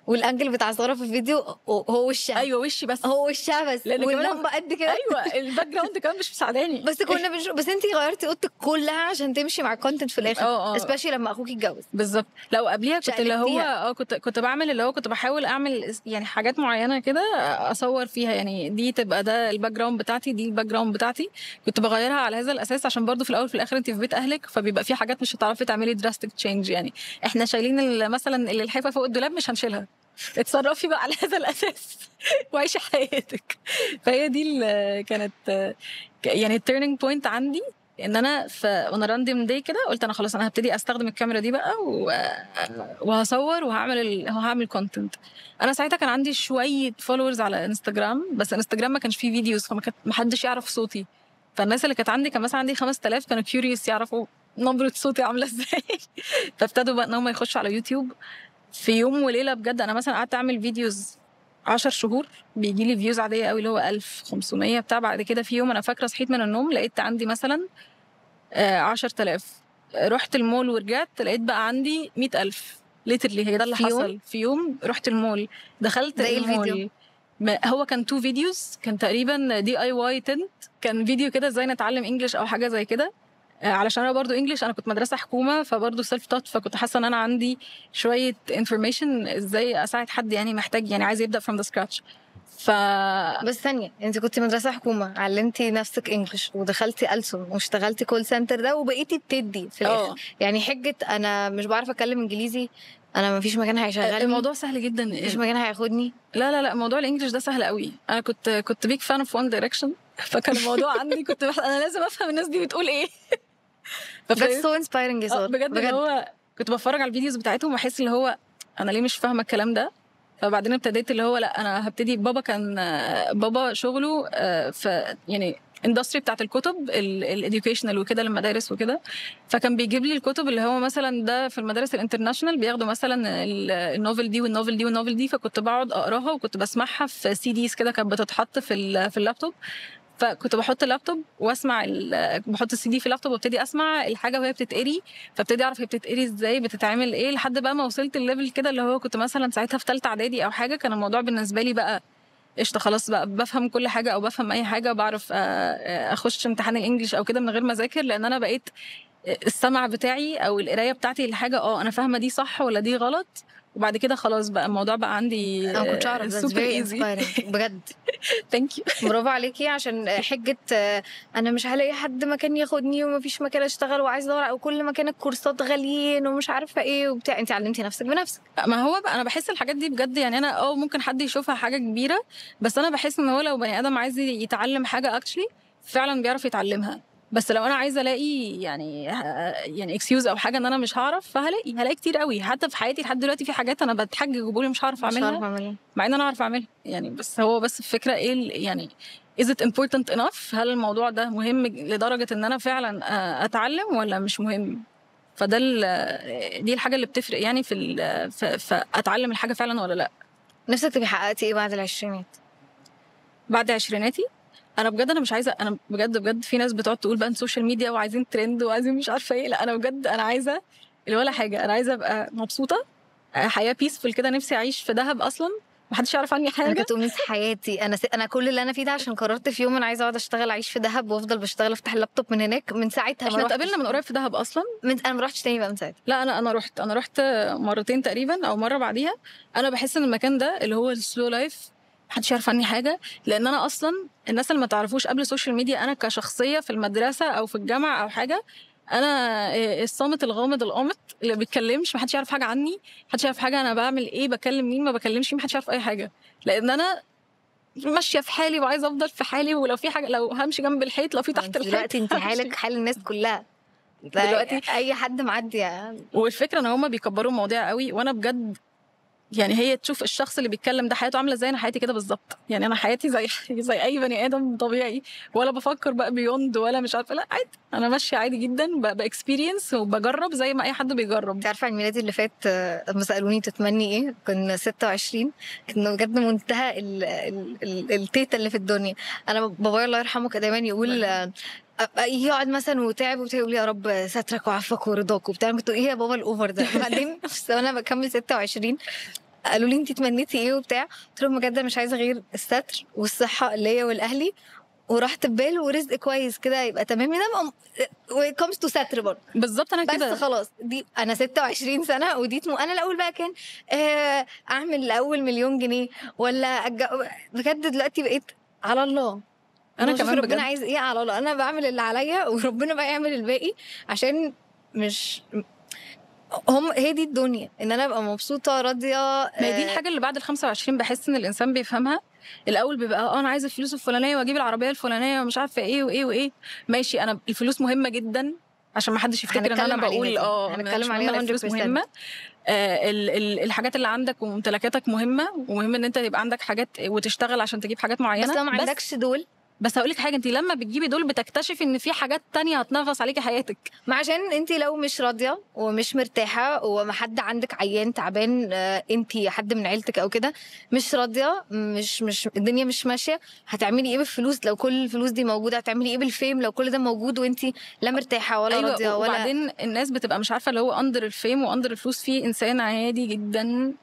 Speaker 2: والانجل بتاع ساره في الفيديو هو وشها.
Speaker 1: ايوه وشي بس.
Speaker 2: هو وشها بس
Speaker 1: لان كمان
Speaker 2: واللمبه قد كده.
Speaker 1: ايوه الباك جراوند كمان مش مساعداني.
Speaker 2: بس كنا بس انت غيرتي اوضتك كلها عشان تمشي مع الكونتنت في الاخر، اسبيشلي لما اخوك اتجوز.
Speaker 1: بالظبط. لو قبليها كنت اللي هو
Speaker 2: شقلبتيها.
Speaker 1: كنت بعمل اللي هو كنت بحاول اعمل يعني حاجات معينه كده اصور فيها. يعني دي تبقى ده الباك جراوند بتاعتي، دي الباك جراوند بتاعتي. كنت بغيرها على هذا الاساس عشان برضو في الاول في الاخر انت في بيت اهلك، فبيبقى في حاجات مش هتعرفي تعملي دراستيك تشينج. يعني احنا شايلين مثلا اللي الحيفه فوق الدولاب مش هنشيلها. اتصرفي بقى على هذا الاساس وعيشي حياتك. فهي دي اللي كانت يعني التيرنينج بوينت عندي. ان انا وانا راندوم داي كده قلت انا خلاص انا هبتدي استخدم الكاميرا دي بقى وهصور وهعمل كونتنت. انا ساعتها كان عندي شويه فولورز على انستغرام، بس انستغرام ما كانش فيه فيديوز فما حدش يعرف صوتي. فالناس اللي كانت عندي كان مثلا عندي 5000 كانوا كيوريوس يعرفوا نبرة صوتي عامله ازاي. فابتدوا بقى ان هم يخشوا على يوتيوب. في يوم وليله بجد انا مثلا قعدت اعمل فيديوز 10 شهور بيجي لي فيوز عاديه قوي اللي هو 1500 بتاع. بعد كده في يوم انا فاكره صحيت من النوم لقيت عندي مثلا 10,000. رحت المول ورجعت لقيت بقى عندي 100,000. ليترلي هي ده اللي حصل في يوم. رحت المول دخلت المول. هو كان 2 فيديوز، كان تقريبا DIY تنت. كان فيديو كده ازاي نتعلم انجلش او حاجه زي كده. علشان انا برضو انجلش، انا كنت مدرسه حكومه فبرضو سيلف تات، فكنت حاسه ان انا عندي شويه انفورميشن ازاي اساعد حد يعني محتاج يعني عايز يبدا from the scratch.
Speaker 2: بس ثانيه، انت كنت مدرسه حكومه علمتي نفسك انجلش ودخلتي ألسن واشتغلتي كول سنتر ده وبقيتي بتدي في الاخر. يعني حجه انا مش بعرف اتكلم انجليزي، انا مفيش مكان هيشغلني.
Speaker 1: الموضوع سهل جدا،
Speaker 2: مفيش مكان هياخدني.
Speaker 1: لا موضوع الانجليش ده سهل قوي. انا كنت بيك فان اوف وان دايركشن. فكان الموضوع عندي كنت انا لازم افهم الناس دي بتقول ايه.
Speaker 2: That's so inspiring يا
Speaker 1: بجد اللي هو كنت بتفرج على الفيديوز بتاعتهم واحس اللي هو انا ليه مش فاهمه الكلام ده. فبعدين ابتديت اللي هو لا انا هبتدي. بابا شغله في يعني اندستري بتاعت الكتب الاديوكيشنال وكده للمدارس وكده. فكان بيجيب لي الكتب اللي هو مثلا ده في المدارس الانترناشونال بياخدوا مثلا النوفل دي والنوفل دي والنوفل دي. فكنت بقعد اقراها وكنت بسمعها في CDs كده كانت بتتحط في اللابتوب. فكنت بحط اللابتوب واسمع بحط الCD في اللابتوب وابتدي اسمع الحاجه وهي بتتقري. فابتدي اعرف هي بتتقري ازاي بتتعمل ايه لحد بقى ما وصلت الليفل كده اللي هو كنت مثلا ساعتها في ثالثه اعدادي او حاجه. كان الموضوع بالنسبه لي بقى قشطه خلاص بقى بفهم كل حاجه او بفهم اي حاجه وبعرف اخش امتحان الانجليش او كده من غير ما اذاكر. لان انا بقيت السمع بتاعي او القرايه بتاعتي لحاجه انا فاهمه دي صح ولا دي غلط. وبعد كده خلاص بقى الموضوع بقى عندي
Speaker 2: انا كنت اعرف
Speaker 1: سوبر ايزي
Speaker 2: بجد.
Speaker 1: ثانك يو.
Speaker 2: برافو عليكي. عشان حجه انا مش هلاقي حد مكان ياخدني ومفيش مكان اشتغل وعايزه ادور، او كل مكان الكورسات غاليين ومش عارفه ايه وبتاع. انت علمتي نفسك بنفسك.
Speaker 1: ما هو بقى انا بحس الحاجات دي بجد يعني انا ممكن حد يشوفها حاجه كبيره، بس انا بحس ان هو لو بني ادم عايز يتعلم حاجه اكشلي فعلا بيعرف يتعلمها. بس لو انا عايزه الاقي يعني اكسكيوز او حاجه ان انا مش هعرف فهلاقي كتير قوي. حتى في حياتي لحد دلوقتي في حاجات انا بتحجج وبقول مش هعرف اعملها مع ان انا اعرف اعملها يعني. بس هو بس الفكره ايه يعني is it important enough؟ هل الموضوع ده مهم لدرجه ان انا فعلا اتعلم ولا مش مهم؟ فده دي الحاجه اللي بتفرق يعني في اتعلم الحاجه فعلا ولا لا.
Speaker 2: نفسك تبقي حققتي ايه بعد العشرينات؟
Speaker 1: بعد عشريناتي انا بجد انا مش عايزه. انا بجد في ناس بتقعد تقول بقى السوشيال ميديا وعايزين ترند وعايزين مش عارفه ايه. لا انا بجد انا عايزه اللي ولا حاجه. انا عايزه ابقى مبسوطه، حياه بيسفل كده. نفسي اعيش في دهب اصلا محدش يعرف عني حاجه.
Speaker 2: انا كنت امنيه حياتي. انا كل اللي انا فيه ده عشان قررت في يوم انا عايزه اقعد اشتغل اعيش في دهب وافضل بشتغل افتح اللابتوب من هناك. من ساعتها
Speaker 1: احنا اتقابلنا من قريب في دهب اصلا.
Speaker 2: انا ما رحتش تاني بقى من ساعتها.
Speaker 1: لا انا رحت مرتين تقريبا او مره بعديها. انا بحس ان المكان ده اللي هو السلو لايف محدش يعرف عني حاجه. لان انا اصلا الناس اللي ما تعرفوش قبل السوشيال ميديا انا كشخصيه في المدرسه او في الجامعه او حاجه انا الصامت الغامض القامت اللي بيتكلمش. محدش يعرف حاجه عني، محدش يعرف حاجه انا بعمل ايه، بكلم مين، ما بكلمش مين، محدش يعرف اي حاجه. لان انا ماشيه في حالي وعايزه افضل في حالي، ولو في حاجه، لو همشي جنب الحيط، لو في تحت الحيط
Speaker 2: دلوقتي انت
Speaker 1: همشي.
Speaker 2: حالك حال الناس كلها
Speaker 1: دلوقتي
Speaker 2: اي حد معدي يعني.
Speaker 1: والفكره ان هم بيكبروا المواضيع قوي، وانا بجد يعني هي تشوف الشخص اللي بيتكلم ده حياته عامله ازاي، انا حياتي كده بالظبط. يعني انا حياتي زي اي بني ادم طبيعي، ولا بفكر بقى بيوند ولا مش عارفه، لا عادي، انا ماشيه عادي جدا، باكسبيرينس وبجرب زي ما اي حد بيجرب.
Speaker 2: انت عارفه عيد ميلادي اللي فات لما سالوني تتمني ايه، كنا 26، كنا بجد منتهى التيتا اللي في الدنيا. انا بابايا الله يرحمه كان دايما يقول يقعد مثلا وتعب ويقول يا رب سترك وعفك ورضاك وبتاع. كنت ايه يا بابا الاوفر ده؟ بعدين وانا بكمل 26 قالوا لي انت تمنيتي ايه وبتاع، قلت لهم بجد مش عايزه غير الستر والصحه ليا والاهلي وراحه بال ورزق كويس كده يبقى تمام. ده وكمز تو ستر برضه
Speaker 1: بالظبط انا كده.
Speaker 2: بس خلاص دي انا 26 سنه ودي انا الاول بقى كان اعمل الاول مليون جنيه ولا بجد دلوقتي بقيت على الله.
Speaker 1: انا كمان
Speaker 2: ربنا
Speaker 1: بجد
Speaker 2: عايز ايه على الله، انا بعمل اللي عليا وربنا بقى يعمل الباقي، عشان مش هي دي الدنيا، ان انا ابقى مبسوطه راضيه.
Speaker 1: ما هي دي الحاجه اللي بعد ال 25 بحس ان الانسان بيفهمها. الاول بيبقى انا عايز الفلوس الفلانيه واجيب العربيه الفلانيه ومش عارفه ايه وايه وايه. ماشي، انا الفلوس مهمه جدا عشان ما حدش يفتكر ان انا بقول
Speaker 2: هنتكلم عليها
Speaker 1: الفلوس مهمه. الحاجات اللي عندك وممتلكاتك مهمه، ومهم ان انت يبقى عندك حاجات وتشتغل عشان تجيب حاجات معينه.
Speaker 2: بس لو ما عندكش دول،
Speaker 1: بس هقول لك حاجه، انت لما بتجيبي دول بتكتشفي ان في حاجات تانية هتنغص عليكي حياتك.
Speaker 2: ما عشان انت لو مش راضيه ومش مرتاحه وما حد عندك عيان تعبان، انت حد من عيلتك او كده مش راضيه، مش الدنيا مش ماشيه، هتعملي ايه بالفلوس؟ لو كل الفلوس دي موجوده هتعملي ايه بالفيم لو كل ده موجود وانت لا مرتاحه ولا راضيه؟ ولا
Speaker 1: وبعدين الناس بتبقى مش عارفه اللي هو اندر الفيم واندر الفلوس في انسان عادي جدا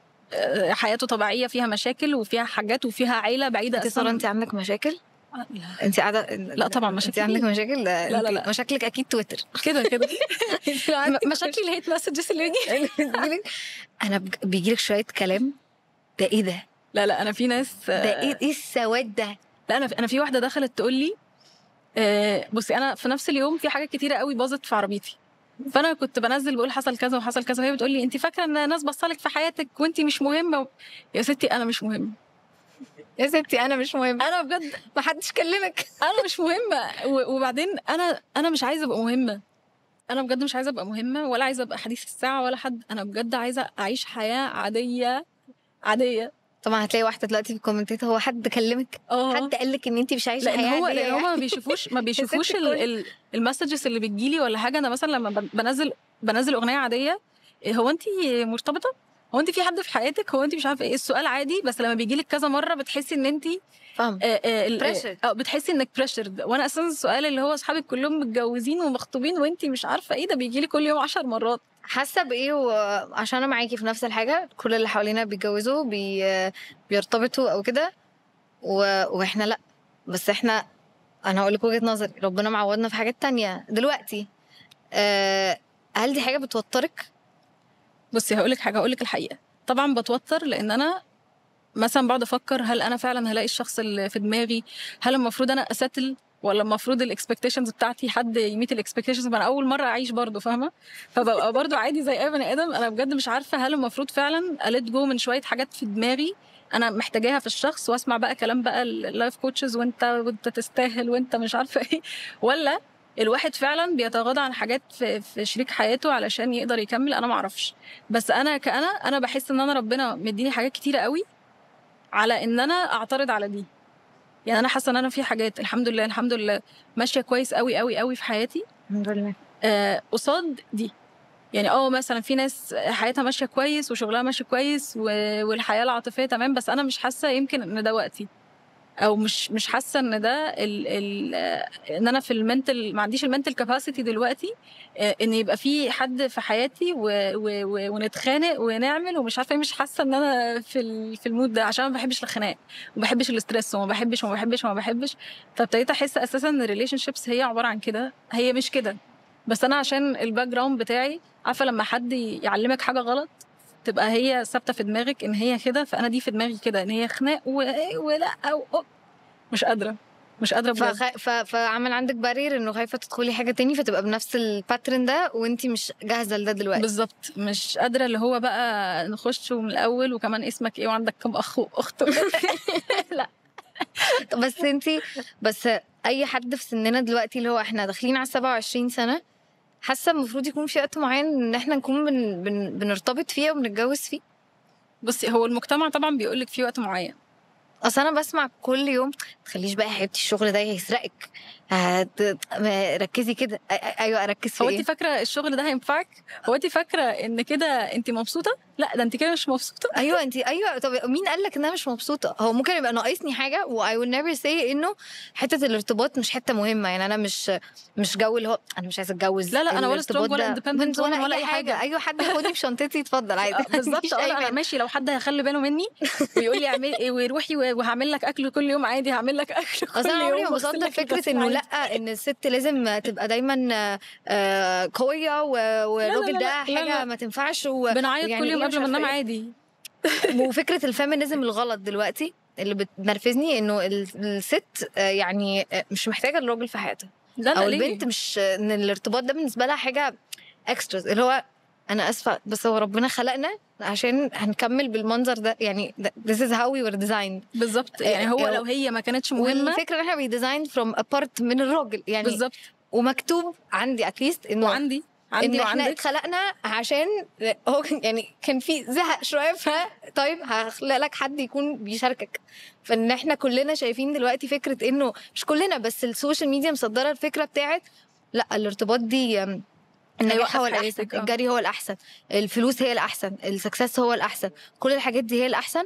Speaker 1: حياته طبيعيه، فيها مشاكل وفيها حاجات وفيها عيله بعيده.
Speaker 2: اصلا انت عندك مشاكل؟
Speaker 1: لا.
Speaker 2: انت قاعده؟
Speaker 1: لا طبعا مشاكل.
Speaker 2: انت عندك مشاكل؟
Speaker 1: لا
Speaker 2: مشاكلك اكيد تويتر
Speaker 1: كده مشاكل الهيت مسجز اللي بيجي.
Speaker 2: انا بيجيلك شويه كلام ده ايه ده؟
Speaker 1: لا انا في ناس
Speaker 2: ده ايه السواد ده؟
Speaker 1: لا انا في واحده دخلت تقول لي بصي انا في نفس اليوم في حاجات كتيره قوي باظت في عربيتي، فانا كنت بنزل بقول حصل كذا وحصل كذا، وهي بتقول لي انت فاكره ان ناس بصلك في حياتك وانت مش مهمه يا ستي انا مش مهمه.
Speaker 2: يا ستي انا مش مهمه،
Speaker 1: انا بجد
Speaker 2: ما حدش كلمك،
Speaker 1: انا مش مهمه. وبعدين انا مش عايزه ابقى مهمه، انا بجد مش عايزه ابقى مهمه ولا عايزه ابقى حديث الساعه ولا حد. انا بجد عايزه اعيش حياه عاديه.
Speaker 2: طبعا هتلاقي واحده دلوقتي في الكومنتات، هو حد كلمك؟ حد قال لك ان انت مش عايشه حياه عاديه؟
Speaker 1: لان هو ما بيشوفوش المسجز اللي بتجيلي ولا حاجه. انا مثلا لما بنزل اغنيه عاديه، هو انت مرتبطه؟ هو انت في حد في حياتك؟ هو انت مش عارفه ايه؟ السؤال عادي، بس لما بيجيلك كذا مره بتحسي ان انت
Speaker 2: فاهم
Speaker 1: بتحسي انك بريشرد. وانا اساسا السؤال اللي هو اصحابك كلهم متجوزين ومخطوبين وانت مش عارفه ايه، ده بيجيلي كل يوم 10 مرات.
Speaker 2: حاسه بايه؟ عشان انا معاكي في نفس الحاجه، كل اللي حوالينا بيتجوزوا بيرتبطوا او كده واحنا لا. بس احنا، انا هقول لك وجهه نظري، ربنا معودنا في حاجات تانية دلوقتي. هل دي حاجه بتوترك؟
Speaker 1: بصي هقول لك الحقيقه، طبعا بتوتر، لان انا مثلا بقعد افكر هل انا فعلا هلاقي الشخص اللي في دماغي؟ هل المفروض انا اساتل ولا المفروض الاكسبكتيشنز بتاعتي حد يميت الاكسبكتيشنز؟ انا اول مره اعيش برضو، فاهمه؟ فببقى برضو عادي زي اي بني ادم. انا بجد مش عارفه هل المفروض فعلا اليت جو من شويه حاجات في دماغي انا محتاجاها في الشخص، واسمع بقى كلام بقى اللايف كوتشز وانت تستاهل وانت مش عارفه ايه، ولا الواحد فعلا بيتغاضى عن حاجات في شريك حياته علشان يقدر يكمل؟ انا ما اعرفش. بس انا بحس ان انا ربنا مديني حاجات كتيره قوي على ان انا اعترض على دي. يعني انا حاسه ان انا في حاجات الحمد لله ماشيه كويس قوي قوي قوي في حياتي
Speaker 2: الحمد لله
Speaker 1: قصاد دي. يعني مثلا في ناس حياتها ماشيه كويس وشغلها ماشي كويس والحياه العاطفيه تمام، بس انا مش حاسه يمكن ان ده وقتي، او مش حاسه ان ده ان انا في المنتل، ما عنديش المنتل كاباسيتي دلوقتي ان يبقى في حد في حياتي ونتخانق ونعمل ومش عارفه. مش حاسه ان انا في المود ده، عشان ما بحبش الخناق وما بحبش الاسترس وما بحبش. فابتديت احس اساسا ان الريليشن شيبس هي عباره عن كده، هي مش كده. بس انا عشان الباك جراوند بتاعي عارفه لما حد يعلمك حاجه غلط تبقى هي ثابته في دماغك ان هي كده، فانا دي في دماغي كده ان هي خناق ولا مش قادره بجد.
Speaker 2: فعمل عندك بارير انه خايفه تدخلي حاجه تاني فتبقى بنفس الباترن ده وانت مش جاهزه لده دلوقتي.
Speaker 1: بالظبط، مش قادره اللي هو بقى نخش من الاول وكمان اسمك ايه وعندك كم اخ واخت. لا
Speaker 2: بس اي حد في سننا دلوقتي اللي هو احنا داخلين على 27 سنه، حاسه المفروض يكون في وقت معين ان احنا نكون بنرتبط فيه وبنتجوز فيه.
Speaker 1: بصي هو المجتمع طبعا بيقولك في وقت معين.
Speaker 2: اصل انا بسمع كل يوم تخليش بقى يا حبيبتي الشغل ده هيسرقك، ركزي كده. ايوه اركز في
Speaker 1: هو
Speaker 2: ايه؟
Speaker 1: انت فاكره الشغل ده هينفعك؟ هو انت فاكره ان كده انت مبسوطه؟ لا ده انت كده مش مبسوطه.
Speaker 2: ايوه طب مين قال لك ان انا مش مبسوطه؟ هو ممكن يبقى ناقصني حاجه و I will never say انه حته الارتباط مش حته مهمه. يعني انا مش جو اللي هو انا مش عايزه اتجوز.
Speaker 1: لا انا ولا
Speaker 2: الارتباط
Speaker 1: سترونج ولا
Speaker 2: ده
Speaker 1: اندبندنت ولا اي حاجه.
Speaker 2: ايوه حد ياخدني بشنطتي يتفضل عادي.
Speaker 1: بالظبط.
Speaker 2: مفيش أي
Speaker 1: انا
Speaker 2: مانع.
Speaker 1: ماشي لو حد هيخلي باله مني ويقول لي اعمل ايه وروحي وهعمل لك اكل كل يوم عادي، هعمل لك اكل كل
Speaker 2: اصل انا عمري
Speaker 1: يوم
Speaker 2: ما بصدق فكره انه لا ان الست لازم تبقى دايما قويه والراجل ده حاجه ما تنفعش
Speaker 1: بنعيط كل يوم قبل ما ننام عادي.
Speaker 2: وفكره الفيمينيزم الغلط دلوقتي اللي بتنرفزني انه الست يعني مش محتاجه الراجل في حياتها، او البنت مش ان الارتباط ده بالنسبه لها حاجه اكسترا. اللي هو انا اسفه بس هو ربنا خلقنا عشان هنكمل بالمنظر ده. يعني this is how we were designed.
Speaker 1: بالظبط. يعني هو لو هي ما كانتش مهمه،
Speaker 2: والفكره ان احنا بيديزاين from a part من الراجل يعني.
Speaker 1: بالظبط.
Speaker 2: ومكتوب عندي اتليست انه
Speaker 1: وعندي
Speaker 2: ان احنا اتخلقنا عشان هو يعني كان في زهق شويه طيب هخلق لك حد يكون بيشاركك. فان احنا كلنا شايفين دلوقتي فكره انه مش كلنا بس السوشيال ميديا مصدره الفكره بتاعت لا الارتباط دي النجاح هو الاحسن، الجري هو الاحسن، الفلوس هي الاحسن، السكسس هو الاحسن، كل الحاجات دي هي الاحسن.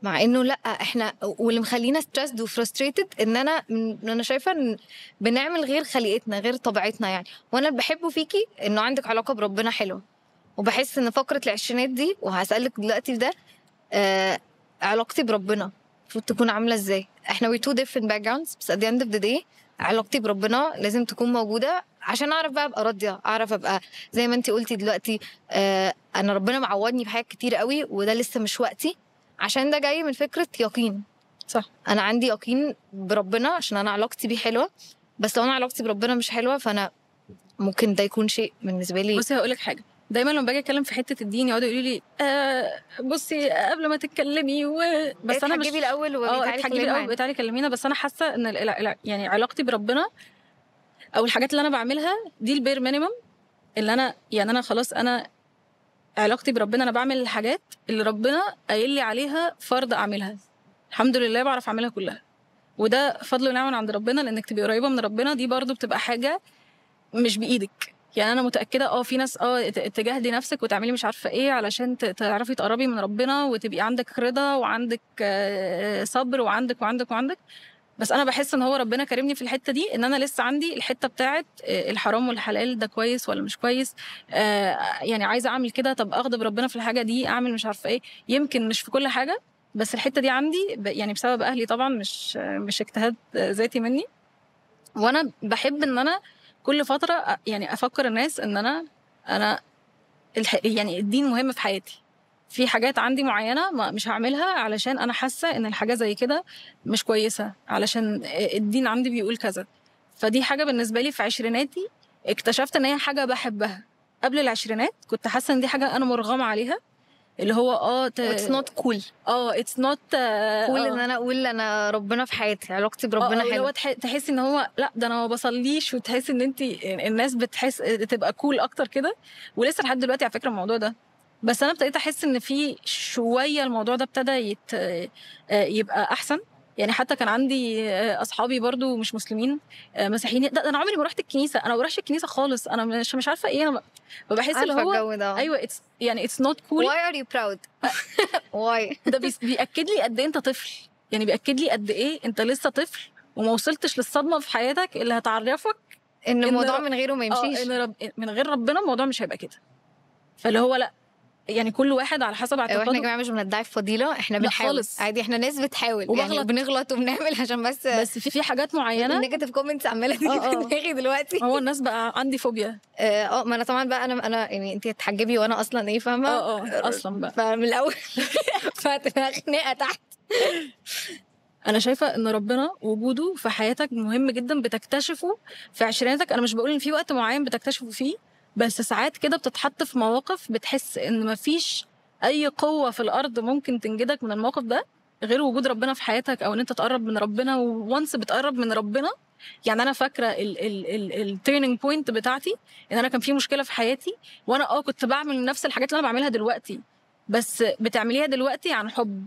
Speaker 2: مع انه لا احنا واللي مخلينا ستريسد وفرستريتد ان انا شايفه ان بنعمل غير خليقتنا غير طبيعتنا يعني. وانا اللي بحبه فيكي انه عندك علاقه بربنا حلوه، وبحس ان فقره العشرينات دي وهسالك دلوقتي في ده علاقتي بربنا المفروض تكون عامله ازاي. احنا we two different backgrounds بس at the end of the day علاقتي بربنا لازم تكون موجوده عشان اعرف بقى ابقى راضيه، اعرف ابقى زي ما انتي قلتي دلوقتي انا ربنا معودني بحاجات كتير قوي وده لسه مش وقتي، عشان ده جاي من فكرة يقين.
Speaker 1: صح.
Speaker 2: أنا عندي يقين بربنا عشان أنا علاقتي بيه حلوة، بس لو أنا علاقتي بربنا مش حلوة فأنا ممكن ده يكون شيء بالنسبة لي.
Speaker 1: بصي هقولك حاجة، دايما لما باجي اتكلم في حته الدين يقعدوا يقولوا لي بصي قبل ما تتكلمي بس انا مش
Speaker 2: تحجبي الاول
Speaker 1: وتعالي كلمينا. بس انا حاسه ان يعني علاقتي بربنا او الحاجات اللي انا بعملها دي البير مينيمم اللي انا يعني انا خلاص انا علاقتي بربنا انا بعمل الحاجات اللي ربنا قايل لي عليها فرض اعملها. الحمد لله بعرف اعملها كلها، وده فضل ونعمه عند ربنا. لانك تبقي قريبه من ربنا دي برضو بتبقى حاجه مش بايدك. يعني انا متاكده في ناس تجاهدي نفسك وتعملي مش عارفه ايه علشان تعرفي تقربي من ربنا وتبقي عندك رضا وعندك صبر وعندك. بس انا بحس ان هو ربنا كرمني في الحته دي ان انا لسه عندي الحته بتاعه الحرام والحلال ده كويس ولا مش كويس. يعني عايزه اعمل كده، طب اغضب ربنا في الحاجه دي، اعمل مش عارفه ايه. يمكن مش في كل حاجه بس الحته دي عندي يعني بسبب اهلي طبعا، مش اجتهاد ذاتي مني. وانا بحب ان انا كل فتره يعني افكر الناس ان انا يعني الدين مهم في حياتي. في حاجات عندي معينه مش هعملها علشان انا حاسه ان الحاجه زي كده مش كويسه، علشان الدين عندي بيقول كذا. فدي حاجه بالنسبه لي في عشريناتي اكتشفت ان هي حاجه بحبها. قبل العشرينات كنت حاسه ان دي حاجه انا مرغمه عليها، اللي هو
Speaker 2: it's not cool.
Speaker 1: it's not
Speaker 2: cool ان انا اقول انا ربنا في حياتي، علاقتي بربنا حلوه.
Speaker 1: اللي هو تحسي ان هو لا ده انا ما بصليش، وتحسي ان انت الناس بتحس تبقى كول اكتر كده. ولسه لحد دلوقتي على فكره الموضوع ده، بس انا ابتديت احس ان في شويه الموضوع ده ابتدى يبقى احسن. يعني حتى كان عندي اصحابي برضو مش مسلمين مسيحيين، ده انا عمري ما رحت الكنيسه، انا ما بروحش الكنيسه خالص، انا مش عارفه ايه. انا بحس اللي هو ايوه يعني it's not cool.
Speaker 2: why are you proud why
Speaker 1: ده بيأكد لي قد ايه انت طفل. يعني بيأكد لي قد ايه انت لسه طفل وما وصلتش للصدمه في حياتك اللي هتعرفك
Speaker 2: ان الموضوع من غيره ما يمشيش.
Speaker 1: من غير ربنا الموضوع مش هيبقى كده. فاللي هو لا يعني كل واحد على حسب اعتقاده.
Speaker 2: احنا يا جماعه مش بندعي فضيله، احنا بنحاول عادي، احنا ناس بتحاول يعني بنغلط وبنعمل عشان بس
Speaker 1: في حاجات معينه.
Speaker 2: النيجاتيف كومنتس عماله تيجي في دماغي دلوقتي.
Speaker 1: هو الناس بقى عندي فوبيا.
Speaker 2: ما انا طبعا بقى انا يعني انت هتحجبي وانا اصلا ايه فاهمه.
Speaker 1: اصلا بقى
Speaker 2: فمن الاول فهتبقى خناقه تحت.
Speaker 1: انا شايفه ان ربنا وجوده في حياتك مهم جدا، بتكتشفه في عشريناتك. انا مش بقول ان في وقت معين بتكتشفه فيه، بس ساعات كده بتتحط في مواقف بتحس ان مفيش اي قوه في الارض ممكن تنجدك من الموقف ده غير وجود ربنا في حياتك او ان انت تقرب من ربنا. وونس بتقرب من ربنا، يعني انا فاكره التيرنينج بوينت بتاعتي ان انا كان في مشكله في حياتي، وانا كنت بعمل نفس الحاجات اللي انا بعملها دلوقتي، بس بتعمليها دلوقتي عن حب،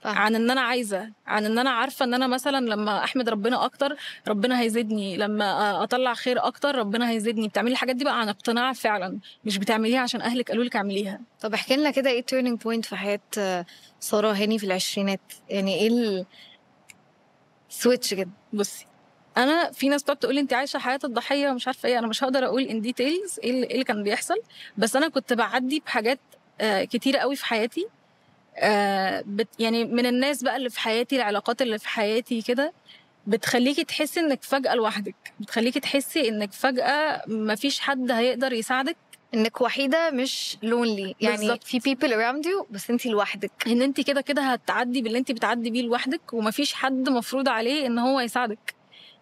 Speaker 1: عن ان انا عايزه، عن ان انا عارفه ان انا مثلا لما احمد ربنا اكتر ربنا هيزيدني، لما اطلع خير اكتر ربنا هيزيدني. بتعملي الحاجات دي بقى عن اقتناع فعلا، مش بتعمليها عشان اهلك قالوا لك اعمليها.
Speaker 2: طب احكي لنا كده ايه turning point في حياة سارة هاني في العشرينات؟ يعني ايه السويتش كده؟
Speaker 1: بصي، انا في ناس بتقعد تقول لي انت عايشه حياه الضحيه ومش عارفه ايه، انا مش هقدر اقول ان ديتيلز إيه اللي كان بيحصل، بس انا كنت بعدي بحاجات كتيره قوي في حياتي. يعني من الناس بقى اللي في حياتي، العلاقات اللي في حياتي كده بتخليكي تحسي انك فجأة لوحدك، بتخليكي تحسي انك فجأة مفيش حد هيقدر يساعدك،
Speaker 2: انك وحيدة مش lonely، يعني
Speaker 1: بالزبط.
Speaker 2: في people around you بس انتي لوحدك،
Speaker 1: ان انت كده كده هتعدي باللي انت بتعدي بيه لوحدك، ومفيش حد مفروض عليه ان هو يساعدك.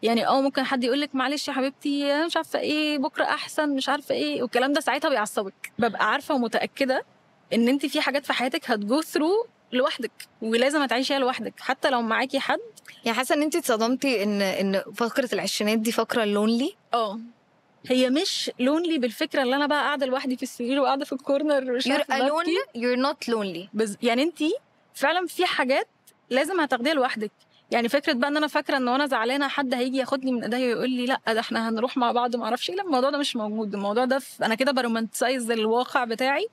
Speaker 1: يعني ممكن حد يقولك معلش يا حبيبتي مش عارفه ايه بكره احسن مش عارفه ايه، والكلام ده ساعتها بيعصبك. ببقى عارفه ومتاكده ان انت في حاجات في حياتك هتجو ثرو لوحدك، ولازم هتعيشيها لوحدك حتى لو معاكي حد.
Speaker 2: يعني حاسه ان انتي اتصدمتي ان فقره العشرينات دي فقره لونلي؟
Speaker 1: هي مش لونلي بالفكره اللي انا بقى قاعده لوحدي في السرير وقاعده في الكورنر مش
Speaker 2: you're
Speaker 1: عارفه
Speaker 2: alone you're not lonely.
Speaker 1: يعني انت فعلا في حاجات لازم هتاخديها لوحدك. يعني فكره بقى ان انا فاكره ان وانا زعلانه حد هيجي ياخدني من ايديا ويقول لي لا ده احنا هنروح مع بعض ما اعرفش ايه، لا الموضوع ده مش موجود. الموضوع ده انا كده برومانتسايز الواقع بتاعي،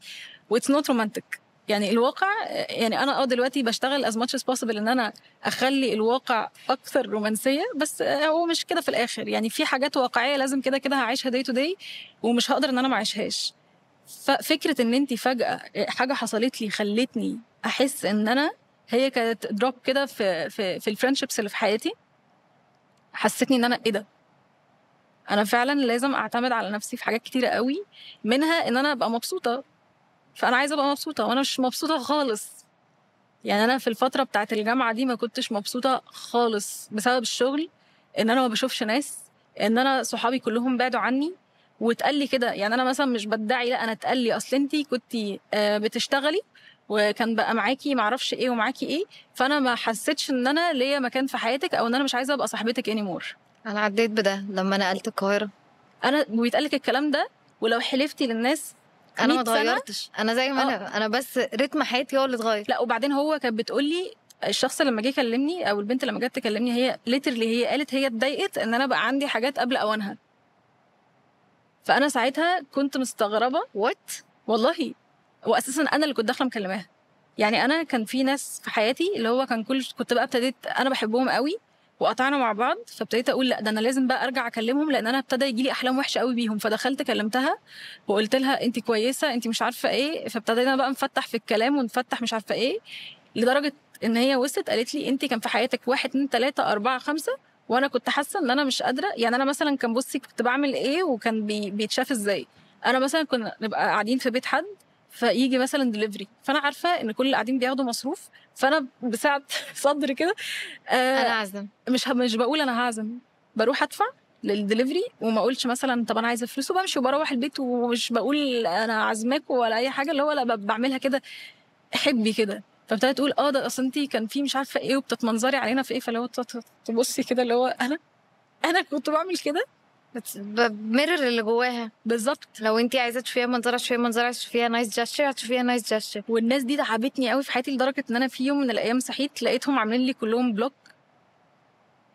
Speaker 1: واتس نوت رومانتك. يعني الواقع، يعني انا دلوقتي بشتغل as much as possible ان انا اخلي الواقع اكثر رومانسيه، بس هو مش كده في الاخر. يعني في حاجات واقعيه لازم كده كده هعيشها day to day، ومش هقدر ان انا ما اعيشهاش. ففكره ان انت فجاه حاجه حصلت لي خلتني احس ان انا، هي كانت دروب كده في الفريندشيبس اللي في حياتي، حسيتني ان انا ايه ده، انا فعلا لازم اعتمد على نفسي في حاجات كتيره قوي، منها ان انا ابقى مبسوطه. فانا عايزه ابقى مبسوطه وانا مش مبسوطه خالص. يعني انا في الفتره بتاعه الجامعه دي ما كنتش مبسوطه خالص بسبب الشغل، ان انا ما بشوفش ناس، ان انا صحابي كلهم بعدوا عني. واتقال لي كده، يعني انا مثلا مش بدعي، لا انا اتقال لي اصل انتي كنتي بتشتغلي وكان بقى معاكي معرفش ايه ومعاكي ايه، فانا ما حسيتش ان انا ليا مكان في حياتك، او ان انا مش عايزه ابقى صاحبتك انيمور.
Speaker 2: انا عديت بده لما نقلت القاهره.
Speaker 1: انا بيتقال لك الكلام ده، ولو حلفتي للناس
Speaker 2: انا ما
Speaker 1: 100 سنة
Speaker 2: اتغيرتش، انا زي ما انا بس رتم حياتي هو اللي اتغير.
Speaker 1: لا وبعدين هو كانت بتقول لي، الشخص لما جه يكلمني او البنت لما جت تكلمني، هي ليترلي هي قالت هي اتضايقت ان انا بقى عندي حاجات قبل اوانها. فانا ساعتها كنت مستغربه
Speaker 2: وات
Speaker 1: والله، واساسا انا اللي كنت داخله مكلماها. يعني انا كان في ناس في حياتي اللي هو كنت بقى ابتديت انا بحبهم قوي وقطعنا مع بعض، فابتديت اقول لا ده انا لازم بقى ارجع اكلمهم، لان انا ابتدى يجي لي احلام وحشه قوي بيهم. فدخلت كلمتها وقلت لها انت كويسه انت مش عارفه ايه، فابتدينا بقى نفتح في الكلام ونفتح مش عارفه ايه، لدرجه ان هي وصلت قالت لي انت كان في حياتك 1 2 3 4 5، وانا كنت حاسه ان انا مش قادره. يعني انا مثلا كان بصي كنت بعمل ايه وكان بيتشاف ازاي. انا مثلا كنا نبقى قاعدين في بيت حد فيجي مثلا دليفري، فانا عارفه ان كل اللي قاعدين بياخدوا مصروف، فانا بساعه صدر كده
Speaker 2: انا عازم،
Speaker 1: مش بقول انا هعزم، بروح ادفع للدليفري وما اقولش مثلا طب انا عايزه فلوس وبمشي وبروح البيت، ومش بقول انا عازماكوا ولا اي حاجه، اللي هو لا بعملها كده حبي كده. فابتدت تقول ده اصل انتي كان في مش عارفه ايه وبتتمنظري علينا في ايه، فاللي هو تبصي كده اللي هو انا كنت بعمل كده
Speaker 2: بمرر اللي جواها
Speaker 1: بالظبط.
Speaker 2: لو انتي عايزه تشوفيها منظره هتشوفيها منظره، عايزه تشوفيها نايس جاستشر هتشوفيها نايس جاستشر.
Speaker 1: والناس دي تعبتني قوي في حياتي لدرجه ان انا في يوم من الايام صحيت لقيتهم عاملين لي كلهم بلوك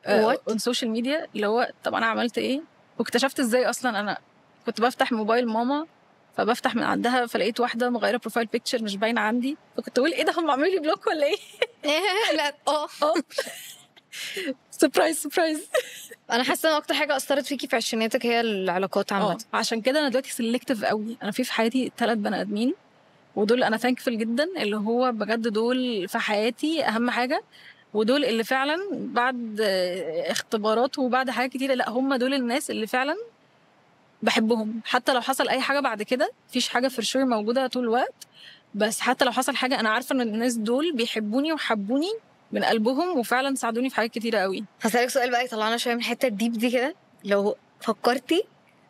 Speaker 1: اون سوشيال ميديا. اللي هو طب انا عملت ايه؟ واكتشفت ازاي اصلا انا كنت بفتح موبايل ماما، فبفتح من عندها فلقيت واحده مغيره بروفايل بيكتشر مش باينه عندي، فكنت اقول ايه ده هم عملوا لي بلوك ولا ايه؟
Speaker 2: لا
Speaker 1: سربرايز.
Speaker 2: انا حاسه ان اكتر حاجه اثرت فيكي في عشريناتك هي العلاقات عامه.
Speaker 1: عشان كده انا دلوقتي سيلكتيف قوي. انا في حياتي 3 بني ادمين، ودول انا ثانكفul جدا، اللي هو بجد دول في حياتي اهم حاجه، ودول اللي فعلا بعد اختبارات وبعد حاجات كتيره، لا هم دول الناس اللي فعلا بحبهم. حتى لو حصل اي حاجه بعد كده، مفيش حاجه في الشور موجوده طول الوقت، بس حتى لو حصل حاجه انا عارفه ان الناس دول بيحبوني وحبوني من قلبهم، وفعلا ساعدوني في حاجات كتيره قوي.
Speaker 2: هسألك سؤال بقى يطلعنا شويه من الحته الديب دي كده. لو فكرتي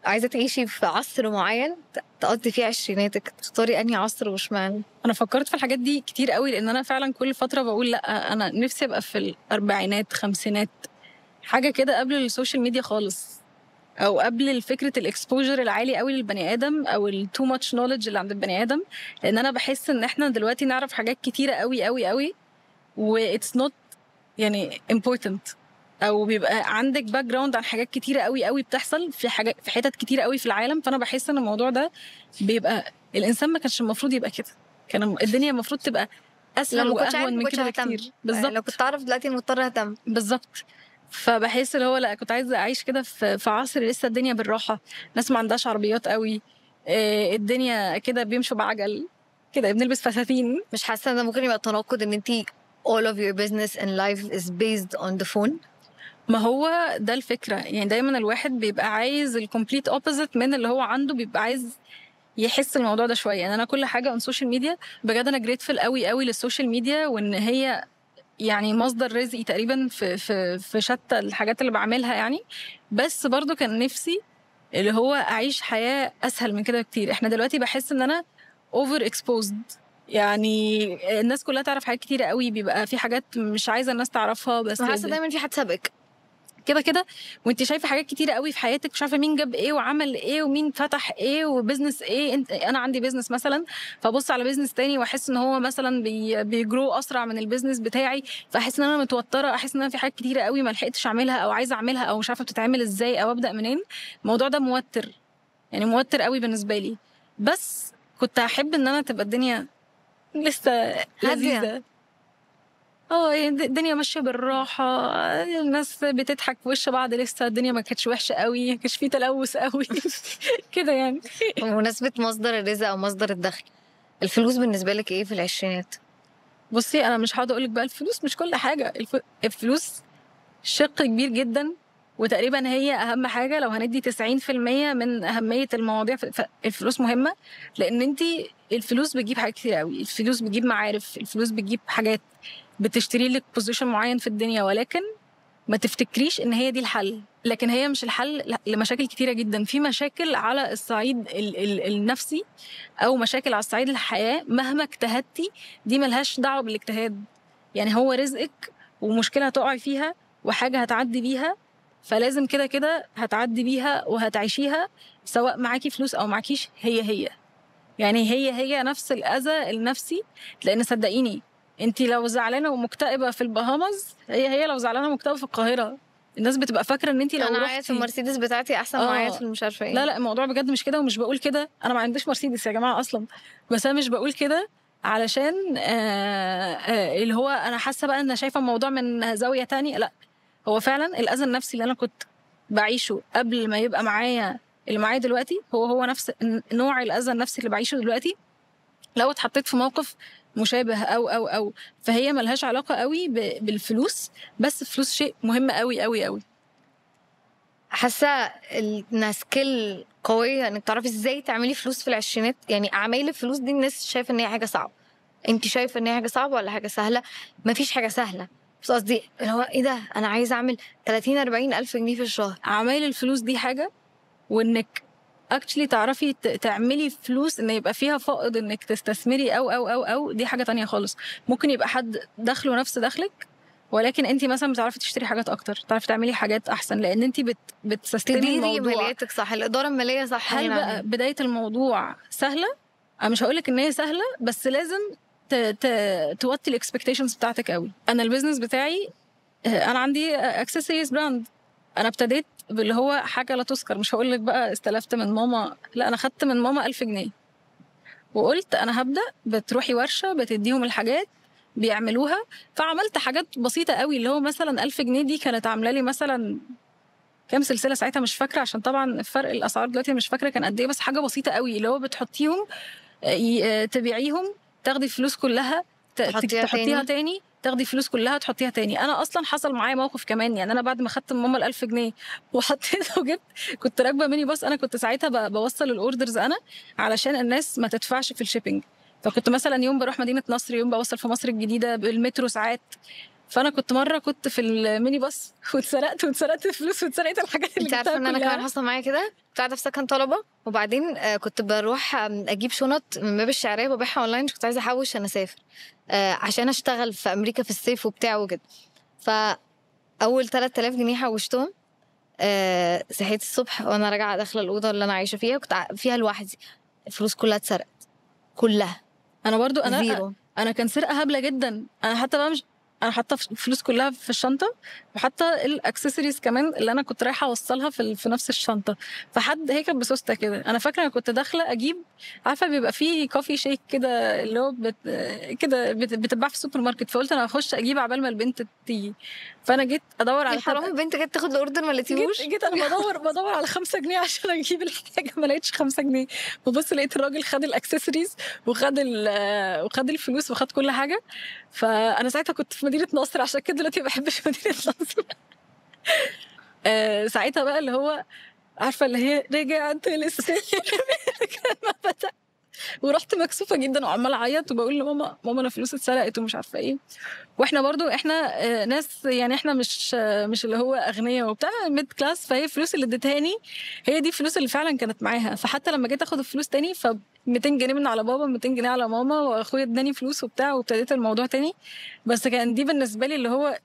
Speaker 2: عايزه تعيشي في عصر معين تقضي فيه عشريناتك، تختاري انهي عصر واشمعنى؟
Speaker 1: انا فكرت في الحاجات دي كتير قوي، لان انا فعلا كل فتره بقول لا انا نفسي ابقى في الاربعينات خمسينات، حاجه كده قبل السوشيال ميديا خالص، او قبل فكره الاكسبوجر العالي قوي للبني ادم، او التو ماتش نوليدج اللي عند البني ادم. لان انا بحس ان احنا دلوقتي نعرف حاجات كتيره قوي قوي قوي، واتس نوت يعني important، او بيبقى عندك باك جراوند عن حاجات كتيره قوي قوي بتحصل في حاجات في حتت كتيره قوي في العالم. فانا بحس ان الموضوع ده بيبقى الانسان ما كانش المفروض يبقى كده، كان الدنيا المفروض تبقى اسهل
Speaker 2: لو ما كنتش عارف
Speaker 1: واهون
Speaker 2: ما
Speaker 1: من
Speaker 2: كنتش
Speaker 1: كده
Speaker 2: ههتم.
Speaker 1: بكتير. بالظبط،
Speaker 2: لو كنت اعرف دلوقتي مضطره اهتم.
Speaker 1: بالظبط. فبحس اللي هو لا، كنت عايزه اعيش كده في عصر لسه الدنيا بالراحه، ناس ما عندهاش عربيات قوي، الدنيا كده بيمشوا بعجل كده، بنلبس فساتين.
Speaker 2: مش حاسه ان ده ممكن يبقى تناقض ان انت all of your business and life is based on the phone؟
Speaker 1: ما هو ده الفكرة، يعني دايما الواحد بيبقى عايز الكومبليت اوبوزيت من اللي هو عنده، بيبقى عايز يحس الموضوع ده شوية. يعني أنا كل حاجة on social media بجد أنا جريتفل قوي قوي للسوشيال ميديا، وإن هي يعني مصدر رزقي تقريبا في شتى الحاجات اللي بعملها يعني. بس برضو كان نفسي اللي هو أعيش حياة أسهل من كده كتير. إحنا دلوقتي بحس إن أنا over exposed، يعني الناس كلها تعرف حاجات كتيرة قوي، بيبقى في حاجات مش عايزة الناس تعرفها بس
Speaker 2: حاسه دايما في حد سابقك
Speaker 1: كده كده، وانت شايفه حاجات كتيره قوي في حياتك، مش عارفه مين جاب ايه وعمل ايه ومين فتح ايه وبزنس ايه. انا عندي بزنس مثلا، فبص على بزنس تاني واحس ان هو مثلا بيجرو اسرع من البزنس بتاعي، فاحس ان انا متوتره، احس ان انا في حاجات كتيره قوي ما لحقتش اعملها او عايزه اعملها او مش عارفه بتتعمل ازاي او ابدا منين. الموضوع ده موتر، يعني موتر قوي بالنسبه لي. بس كنت احب ان انا تبقى الدنيا لسه لذيذه. يعني الدنيا ماشيه بالراحه، الناس بتضحك في وش بعض، لسه الدنيا ما كانتش وحشه قوي، ما كانش فيه تلوث قوي كده يعني.
Speaker 2: بمناسبه مصدر الرزق او مصدر الدخل، الفلوس بالنسبه لك ايه في العشرينات؟
Speaker 1: بصي انا مش هقعد اقول لك بقى الفلوس مش كل حاجه، الفلوس شق كبير جدا، وتقريبا هي اهم حاجه. لو هندي 90% من اهميه المواضيع الفلوس مهمه، لان انت الفلوس بتجيب حاجات كتير قوي، الفلوس بتجيب معارف، الفلوس بتجيب حاجات، بتشتري لك بوزيشن معين في الدنيا. ولكن ما تفتكريش ان هي دي الحل، لكن هي مش الحل لمشاكل كتيره جدا. في مشاكل على الصعيد النفسي، او مشاكل على الصعيد الحياه مهما اجتهدتي دي ملهاش دعوه بالاجتهاد. يعني هو رزقك، ومشكله هتقعي فيها وحاجه هتعدي بيها، فلازم كده كده هتعدي بيها وهتعيشيها، سواء معاكي فلوس او معاكيش. هي يعني هي نفس الاذى النفسي. لان صدقيني انت لو زعلانه ومكتئبه في البهامز، هي لو زعلانه ومكتئبه في القاهره، الناس بتبقى فاكره ان انت لو
Speaker 2: انا
Speaker 1: رحتي
Speaker 2: عايز المرسيدس بتاعتي احسن ما عايز في مش عارفه ايه.
Speaker 1: لا الموضوع بجد مش كده، ومش بقول كده، انا ما عنديش مرسيدس يا جماعه اصلا، بس انا مش بقول كده علشان اللي هو انا حاسه بقى ان شايفه الموضوع من زاويه تانية. لا، هو فعلا الاذى النفسي اللي انا كنت بعيشه قبل ما يبقى معايا اللي معايا دلوقتي هو نفس نوع الاذى النفسي اللي بعيشه دلوقتي. لو اتحطيت في موقف مشابه او فهي ملهاش علاقه قوي بالفلوس، بس الفلوس شيء مهم قوي قوي قوي.
Speaker 2: حاسه انها سكيل قويه انك تعرفي ازاي تعملي فلوس في العشرينات. يعني اعمال الفلوس دي الناس شايفه ان هي حاجه صعبه، انت شايفه ان هي حاجه صعبه ولا حاجه سهله؟ مفيش حاجه سهله، بس قصدي اللي هو ايه ده، انا عايزه اعمل 30-40 الف جنيه في الشهر.
Speaker 1: اعمال الفلوس دي حاجه، وانك اكشلي تعرفي تعملي فلوس ان يبقى فيها فائض انك تستثمري او دي حاجه تانية خالص. ممكن يبقى حد دخله نفس دخلك، ولكن انت مثلا بتعرفي تشتري حاجات اكتر، تعرفي تعملي حاجات احسن، لان انت بتسستمي الموضوع.
Speaker 2: مالياتك صح، الاداره الماليه صح.
Speaker 1: هل بقى بدايه الموضوع سهله؟ انا مش هقولك ان هي سهله، بس لازم توطي الاكسبكتيشنز بتاعتك قوي. انا البيزنس بتاعي انا عندي اكسسوارز براند، انا ابتديت باللي هو حاجه لا تذكر، مش هقول لك بقى استلفت من ماما، لا انا خدت من ماما 1000 جنيه وقلت انا هبدا. بتروحي ورشه بتديهم الحاجات بيعملوها، فعملت حاجات بسيطه قوي، اللي هو مثلا 1000 جنيه دي كانت عامله لي مثلا كام سلسله ساعتها مش فاكره، عشان طبعا فرق الاسعار دلوقتي مش فاكره كان قد ايه، بس حاجه بسيطه قوي اللي هو بتحطيهم تبيعيهم، تاخدي فلوس كلها تحطيها تاني، تاخدي فلوس كلها تحطيها تاني. انا اصلا حصل معايا موقف كمان، يعني انا بعد ما خدت من ماما ال1000 جنيه وحطيت وجبت، كنت راكبه ميني باص، انا كنت ساعتها بوصل الاوردرز انا علشان الناس ما تدفعش في الشيبينج، فكنت مثلا يوم بروح مدينه نصر، يوم بوصل في مصر الجديده بالمترو ساعات. فانا كنت مره كنت في الميني باص واتسرقت فلوس واتسرقت الحاجات اللي
Speaker 2: انت عارفه ان انا كمان حصل معايا كده، كنت قاعده في سكن طلبه، وبعدين كنت بروح اجيب شنط من باب الشعريه وببيعها اونلاين، كنت عايزه احوش انا اسافر عشان اشتغل في امريكا في الصيف وبتاع وكده. فاول 3000 جنيه حوشتهم، صحيت الصبح وانا راجعه داخله الاوضه اللي انا عايشه فيها، كنت فيها لوحدي، الفلوس كلها اتسرقت كلها.
Speaker 1: انا برضو
Speaker 2: زيرو.
Speaker 1: انا كان سرقه هبله جدا. انا حتى بقى مش انا حاطه الفلوس كلها في الشنطه، وحتى الاكسسوارز كمان اللي انا كنت رايحه اوصلها في نفس الشنطه. فحد هي كانت بسوسته كده. انا فاكره انا كنت داخله اجيب، عارفه بيبقى فيه كوفي شيك كده اللي هو بتتباع في السوبر ماركت، فقلت انا هخش اجيب عبال ما البنت تيجي. فانا جيت ادور على
Speaker 2: حرام البنت جت تاخد الاوردر ما لقيتيهوش.
Speaker 1: جيت انا بدور على 5 جنيه عشان اجيب الحاجه، ما لقيتش 5 جنيه. ببص لقيت الراجل خد الاكسسوارز وخد الفلوس وخد كل حاجه. فانا ساعتها كنت في مدينه نصر، عشان كده دلوقتي ما بحبش مدينه نصر. ساعتها بقى اللي هو عارفه اللي هي رجعت للصفر ما بدأ. ورحت مكسوفه جدا وعماله اعيط وبقول لماما انا فلوسي اتسرقت ومش عارفه ايه. واحنا برضو احنا ناس يعني احنا مش اللي هو اغنياء وبتاع، ميد كلاس. فهي الفلوس اللي اديتهاني هي دي الفلوس اللي فعلا كانت معاها. فحتى لما جيت اخد الفلوس تاني، ف 200 جنيه من على بابا، 200 جنيه على ماما، واخويا اداني فلوس وبتاع، وابتديت الموضوع تاني. بس كان دي بالنسبه لي اللي هو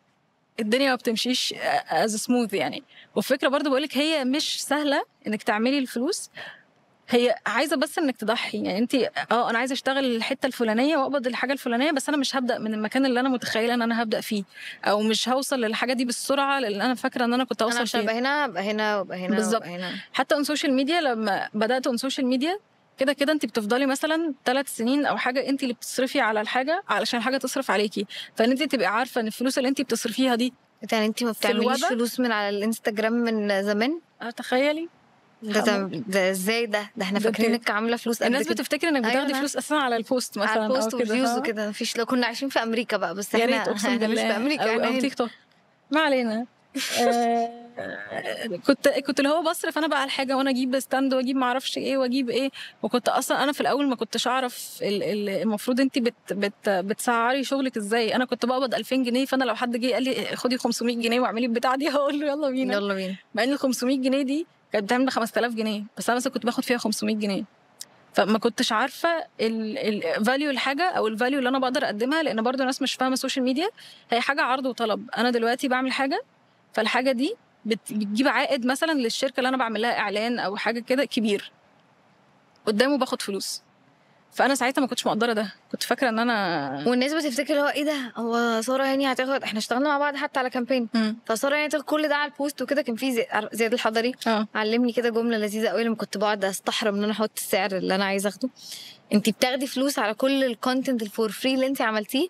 Speaker 1: الدنيا ما بتمشيش از سموث يعني. والفكره برضو بقولك هي مش سهله انك تعملي الفلوس، هي عايزه بس انك تضحي. يعني انت انا عايزه اشتغل الحته الفلانيه واقبض الحاجه الفلانيه، بس انا مش هبدا من المكان اللي انا متخيله ان انا هبدا فيه، او مش هوصل للحاجه دي بالسرعه اللي انا فاكره ان انا كنت اوصل فيها.
Speaker 2: انا عشان هنا
Speaker 1: بالظبط. حتى اون سوشيال ميديا، لما بدات اون سوشيال ميديا كده انت بتفضلي مثلا 3 سنين او حاجه انت اللي بتصرفي على الحاجه علشان الحاجه تصرف عليكي. فان انت تبقي عارفه ان الفلوس اللي انت بتصرفيها دي،
Speaker 2: يعني انت ما بتعمليش فلوس من على الانستجرام من زمان؟
Speaker 1: تخيلي
Speaker 2: ده ازاي؟ ده احنا فاكرينك عامله فلوس.
Speaker 1: الناس بتفتكر انك بتاخدي فلوس اساسا على البوست مثلا،
Speaker 2: على البوست وفيوز وكده. مفيش، لو كنا عايشين في امريكا بقى، بس احنا مش في امريكا،
Speaker 1: او تيك توك، ما علينا. كنت اللي هو بصرف انا بقى على الحاجه، وانا اجيب ستاند واجيب ما اعرفش ايه واجيب ايه. وكنت اصلا انا في الاول ما كنتش اعرف المفروض انت بتسعري شغلك ازاي. انا كنت بقبض 2000 جنيه، فانا لو حد جه قال لي خدي 500 جنيه واعملي البتاع دي، هقول له يلا بينا. مع ان ال 500 جنيه دي كانت بتعمل 5000 جنيه، بس انا مثلا كنت باخد فيها 500 جنيه. فما كنتش عارفه الفاليو الحاجه او الفاليو اللي انا بقدر اقدمها، لان برضو الناس مش فاهمه السوشيال ميديا هي حاجه عرض وطلب. انا دلوقتي بعمل حاجه، فالحاجه دي بتجيب عائد مثلا للشركه اللي انا بعمل لها اعلان او حاجه كده كبير، قدامه باخد فلوس. فانا ساعتها ما كنتش مقدره ده، كنت فاكره ان انا،
Speaker 2: والناس بتفتكر هو ايه ده، هو ساره يعني هتاخد. احنا اشتغلنا مع بعض حتى على كامبين، فساره يعني تاخد كل ده على البوست وكده. كان في زياد الحضري علمني كده جمله لذيذه قوي، لما كنت بقعد استحرم ان انا احط السعر اللي انا عايزه اخده. انت بتاخدي فلوس على كل الكونتنت الفور فري اللي انت عملتيه،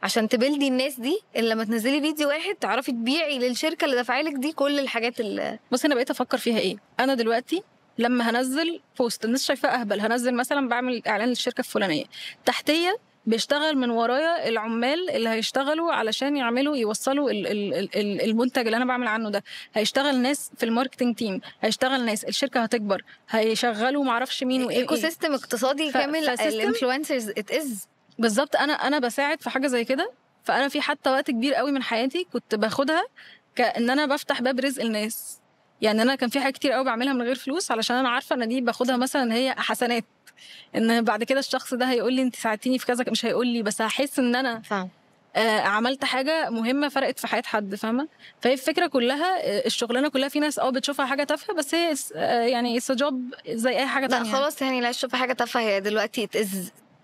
Speaker 2: عشان تبلدي الناس دي اللي لما تنزلي فيديو واحد تعرفي تبيعي للشركه اللي دافعالك دي كل الحاجات اللي.
Speaker 1: بص انا بقيت افكر فيها ايه. انا دلوقتي لما هنزل بوست الناس شايفاه اهبل، هنزل مثلا بعمل اعلان للشركه الفلانيه، تحتيه بيشتغل من ورايا العمال اللي هيشتغلوا علشان يوصلوا المنتج اللي انا بعمل عنه ده. هيشتغل ناس في الماركتنج تيم، هيشتغل ناس، الشركه هتكبر، هيشغلوا معرفش مين وايه.
Speaker 2: ايكو سيستم اقتصادي كامل. الانفلونسرز
Speaker 1: بالظبط. انا بساعد في حاجه زي كده. فانا في حتى وقت كبير قوي من حياتي كنت باخدها كأن انا بفتح باب رزق الناس. يعني انا كان في حاجات كتير قوي بعملها من غير فلوس، علشان انا عارفه ان دي باخدها مثلا هي حسنات، ان بعد كده الشخص ده هيقول لي انت ساعدتيني في كذا، مش هيقول لي بس هحس ان انا عملت حاجه مهمه فرقت في حياه حد، فاهمه؟ فهي الفكره كلها الشغلانه كلها في ناس بتشوفها حاجه تافهه، بس هي يعني جوب زي اي حاجه تانية.
Speaker 2: لا خلاص يعني لا تشوفها حاجه تافهه، هي دلوقتي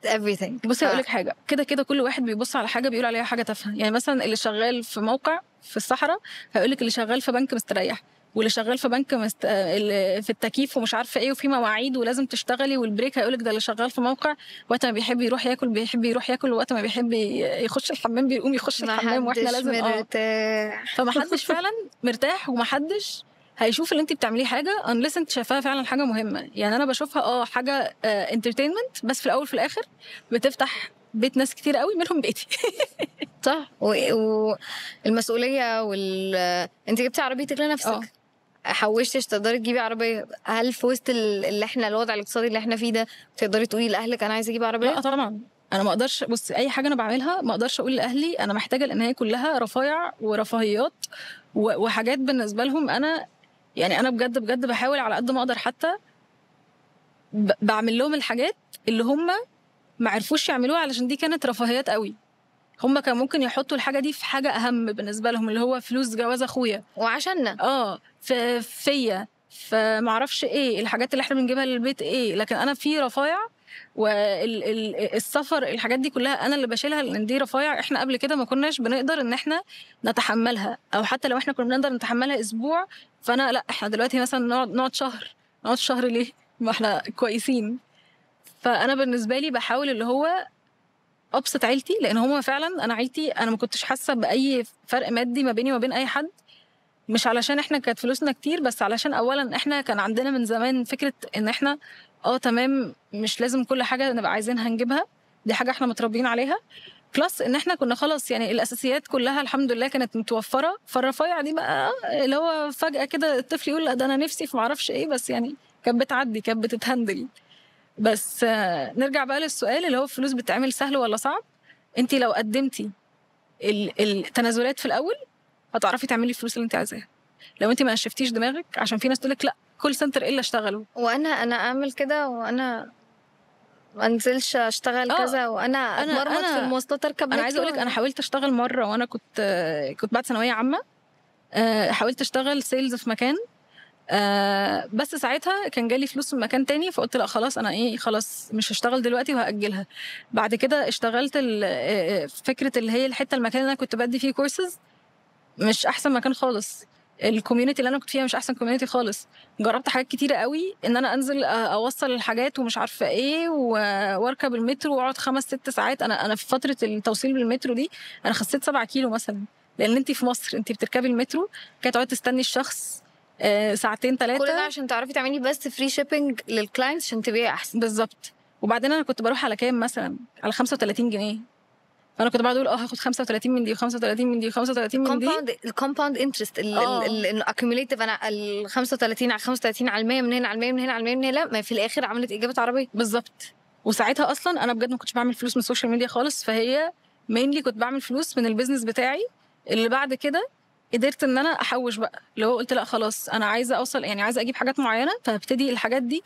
Speaker 2: everything.
Speaker 1: بصي اقول لك حاجه، كده كل واحد بيبص على حاجه بيقول عليها حاجه تافهه. يعني مثلا اللي شغال في موقع في الصحراء هيقول لك اللي شغال في بنك مستريح، واللي شغال في بنك في التكييف ومش عارفه ايه وفي مواعيد ولازم تشتغلي والبريك، هيقول لك ده اللي شغال في موقع وقت ما بيحب يروح ياكل وقت ما بيحب يخش الحمام بيقوم يخش الحمام، واحنا لازم فمحدش فعلا مرتاح، ومحدش هيشوف اللي انت بتعمليه حاجه unless انت شايفاها فعلا حاجه مهمه. يعني انا بشوفها حاجه entertainment، بس في الاول في الاخر بتفتح بيت ناس كتير قوي منهم بيتي.
Speaker 2: صح. والمسؤوليه انت جبتي عربيتك لنفسك، حوشتش تقدري تجيبي عربيه. هل في وسط اللي احنا الوضع الاقتصادي اللي احنا فيه ده تقدري تقولي لاهلك انا عايزه اجيب عربيه؟
Speaker 1: لا طبعا. انا ما اقدرش، بص اي حاجه انا بعملها ما اقدرش اقول لاهلي انا محتاجه، لان هي كلها رفايع ورفاهيات وحاجات بالنسبه لهم. انا يعني انا بجد بجد بحاول على قد ما اقدر، حتى بعمل لهم الحاجات اللي هم ما عرفوش يعملوها علشان دي كانت رفاهيات قوي. هم كان ممكن يحطوا الحاجه دي في حاجه اهم بالنسبه لهم، اللي هو فلوس جواز اخويا
Speaker 2: وعشاننا
Speaker 1: فيا فمعرفش ايه الحاجات اللي احنا بنجيبها للبيت ايه. لكن انا في رفايع والسفر الحاجات دي كلها انا اللي بشيلها، لان دي رفايع احنا قبل كده ما كناش بنقدر ان احنا نتحملها، او حتى لو احنا كنا بنقدر نتحملها اسبوع، فانا لا، احنا دلوقتي مثلا نقعد شهر ليه؟ ما احنا كويسين. فانا بالنسبه لي بحاول اللي هو ابسط عيلتي، لان هما فعلا انا عيلتي انا ما كنتش حاسه باي فرق مادي ما بيني وما بين اي حد، مش علشان احنا كانت فلوسنا كتير، بس علشان اولا احنا كان عندنا من زمان فكره ان احنا تمام مش لازم كل حاجه نبقى عايزينها نجيبها، دي حاجه احنا متربيين عليها. بلس ان احنا كنا خلاص يعني الاساسيات كلها الحمد لله كانت متوفره، فالرفايع دي بقى اللي هو فجاه كده الطفل يقول لا ده انا نفسي في معرفش ايه، بس يعني كانت بتعدي كانت بتتهندل. بس نرجع بقى للسؤال اللي هو الفلوس بتعمل سهل ولا صعب. انت لو قدمتي التنازلات في الاول هتعرفي تعملي الفلوس اللي انت عايزاها، لو انت ما نشفتيش دماغك. عشان في ناس تقول لك لا كول سنتر الا اشتغلوا،
Speaker 2: وانا اعمل كده، وانا ما انزلش اشتغل كذا، وانا اتمرمط في المواصلات اركب.
Speaker 1: انا عايزه اقول لك انا حاولت اشتغل مره وانا كنت بعد ثانويه عامه، حاولت اشتغل سيلز في مكان، بس ساعتها كان جالي فلوس من مكان تاني، فقلت لا خلاص انا خلاص مش هشتغل دلوقتي وهاجلها. بعد كده اشتغلت فكره اللي هي الحته المكان اللي انا كنت بدي فيه كورسز مش احسن مكان خالص، الكوميونتي اللي انا كنت فيها مش احسن كوميونتي خالص. جربت حاجات كتيره قوي ان انا انزل اوصل الحاجات ومش عارفه ايه واركب المترو واقعد 5-6 ساعات. انا في فتره التوصيل بالمترو دي انا خسيت 7 كيلو مثلا، لان انت في مصر انت بتركبي المترو كانت تقعدي تستني الشخص 2-3
Speaker 2: كل ده عشان تعرفي تعملي بس فري شيبنج للكلاينتس عشان تبيعي احسن.
Speaker 1: بالظبط. وبعدين انا كنت بروح على كام مثلا على 35 جنيه، فانا كنت بقعد اقول هاخد 35 من دي و35 من دي و35 من دي.
Speaker 2: الكومباوند انترست انه اكيوميليتيف، انا ال 35 على 35 على 100 من هنا على 100 من هنا على 100 من هنا، لا ما في الاخر عملت اجابه عربيه.
Speaker 1: بالظبط. وساعتها اصلا انا بجد ما كنتش بعمل فلوس من السوشيال ميديا خالص، فهي مينلي كنت بعمل فلوس من البيزنس بتاعي اللي بعد كده قدرت ان انا احوش بقى، اللي هو قلت لا خلاص انا عايزه اوصل، يعني عايزه اجيب حاجات معينه، فابتدي الحاجات دي.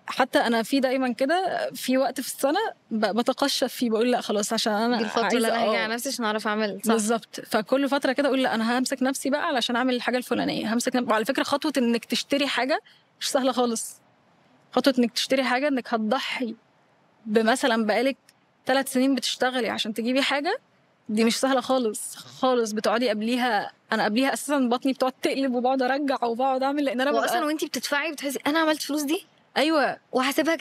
Speaker 1: حتى انا في دايما كده في وقت في السنه بتقشف فيه، بقول لا خلاص عشان انا
Speaker 2: دي الفتره اللي انا هاجي على نفسي عشان اعرف اعمل صح.
Speaker 1: بالظبط. فكل فتره كده اقول لا انا همسك نفسي بقى علشان اعمل الحاجه الفلانيه، وعلى فكره خطوه انك تشتري حاجه مش سهله خالص. خطوه انك تشتري حاجه انك هتضحي بمثلا بقالك 3 سنين بتشتغلي عشان تجيبي حاجه، دي مش سهله خالص خالص. بتقعدي قبليها، انا قبليها اساسا بطني بتقعد تقلب وبقعد ارجع وبقعد اعمل، لان انا
Speaker 2: واصلا وانتي بتدفعي بتحسي انا عملت فلوس دي.
Speaker 1: ايوه
Speaker 2: وهسيبها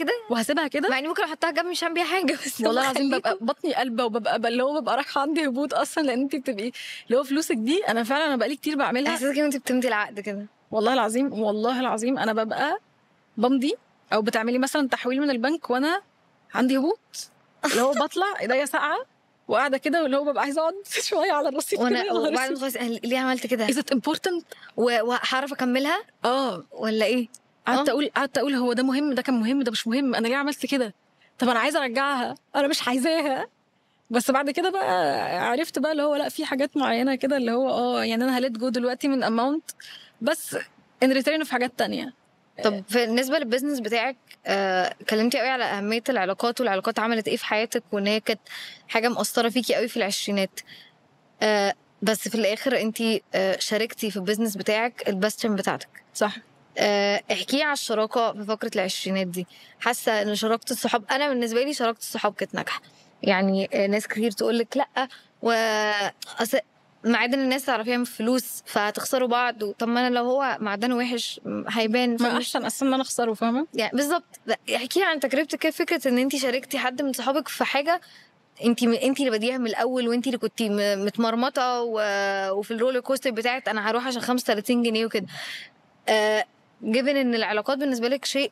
Speaker 2: كده
Speaker 1: مع
Speaker 2: اني ممكن احطها جنبي مش هعمل بيها حاجه، بس
Speaker 1: والله العظيم ببقى بطني قلبه، وببقى اللي هو ببقى رايحه عندي هبوط اصلا، لان انت بتبقي اللي هو فلوسك دي انا فعلا انا بقالي كتير بعملها.
Speaker 2: احساسك انت بتمضي العقد كده
Speaker 1: والله العظيم انا ببقى بمضي، او بتعملي مثلا تحويل من البنك وانا عندي هبوط، اللي هو بطلع ايديا ساقعه وقاعده كده، واللي هو ببقى عايزه اقعد شويه على الرصيف
Speaker 2: كده. وبعد ما خلاص ليه عملت كده؟
Speaker 1: is it important
Speaker 2: وهعرف اكملها ولا ايه؟
Speaker 1: قعدت اقول هو ده مهم، ده كان مهم، ده مش مهم، انا ليه عملت كده؟ طب انا عايزه ارجعها، انا مش عايزاها. بس بعد كده بقى عرفت بقى اللي هو لا في حاجات معينه كده اللي هو يعني انا هلت جو دلوقتي من اماونت، بس ان ريتيرن في حاجات تانية.
Speaker 2: طب بالنسبه للبيزنس بتاعك، كلمتي قوي على اهميه العلاقات، والعلاقات عملت ايه في حياتك، وان هي كانت حاجه مؤثره فيكي قوي في العشرينات. بس في الاخر انتي شاركتي في البيزنس بتاعك الباسترن بتاعتك،
Speaker 1: صح؟
Speaker 2: احكي على الشراكه في فقره العشرينات دي. حاسه ان شراكه الصحاب، انا بالنسبه لي شراكه الصحاب كانت ناجحه. يعني ناس كتير تقول لك لا، معدن الناس تعرفيها من فلوس فهتخسروا بعض، طب ما انا لو هو معدنه وحش هيبان،
Speaker 1: ما احسن ان انا اخسره، فاهمه يعني؟
Speaker 2: بالظبط. احكي عن تجربتك، كيف فكره ان انت شاركتي حد من صحابك في حاجه انت اللي بديها من الاول، وانت اللي كنتي متمرمطه وفي الرولر كوستر بتاعت انا هروح عشان 35 جنيه وكده. جيفن ان العلاقات بالنسبه لك شيء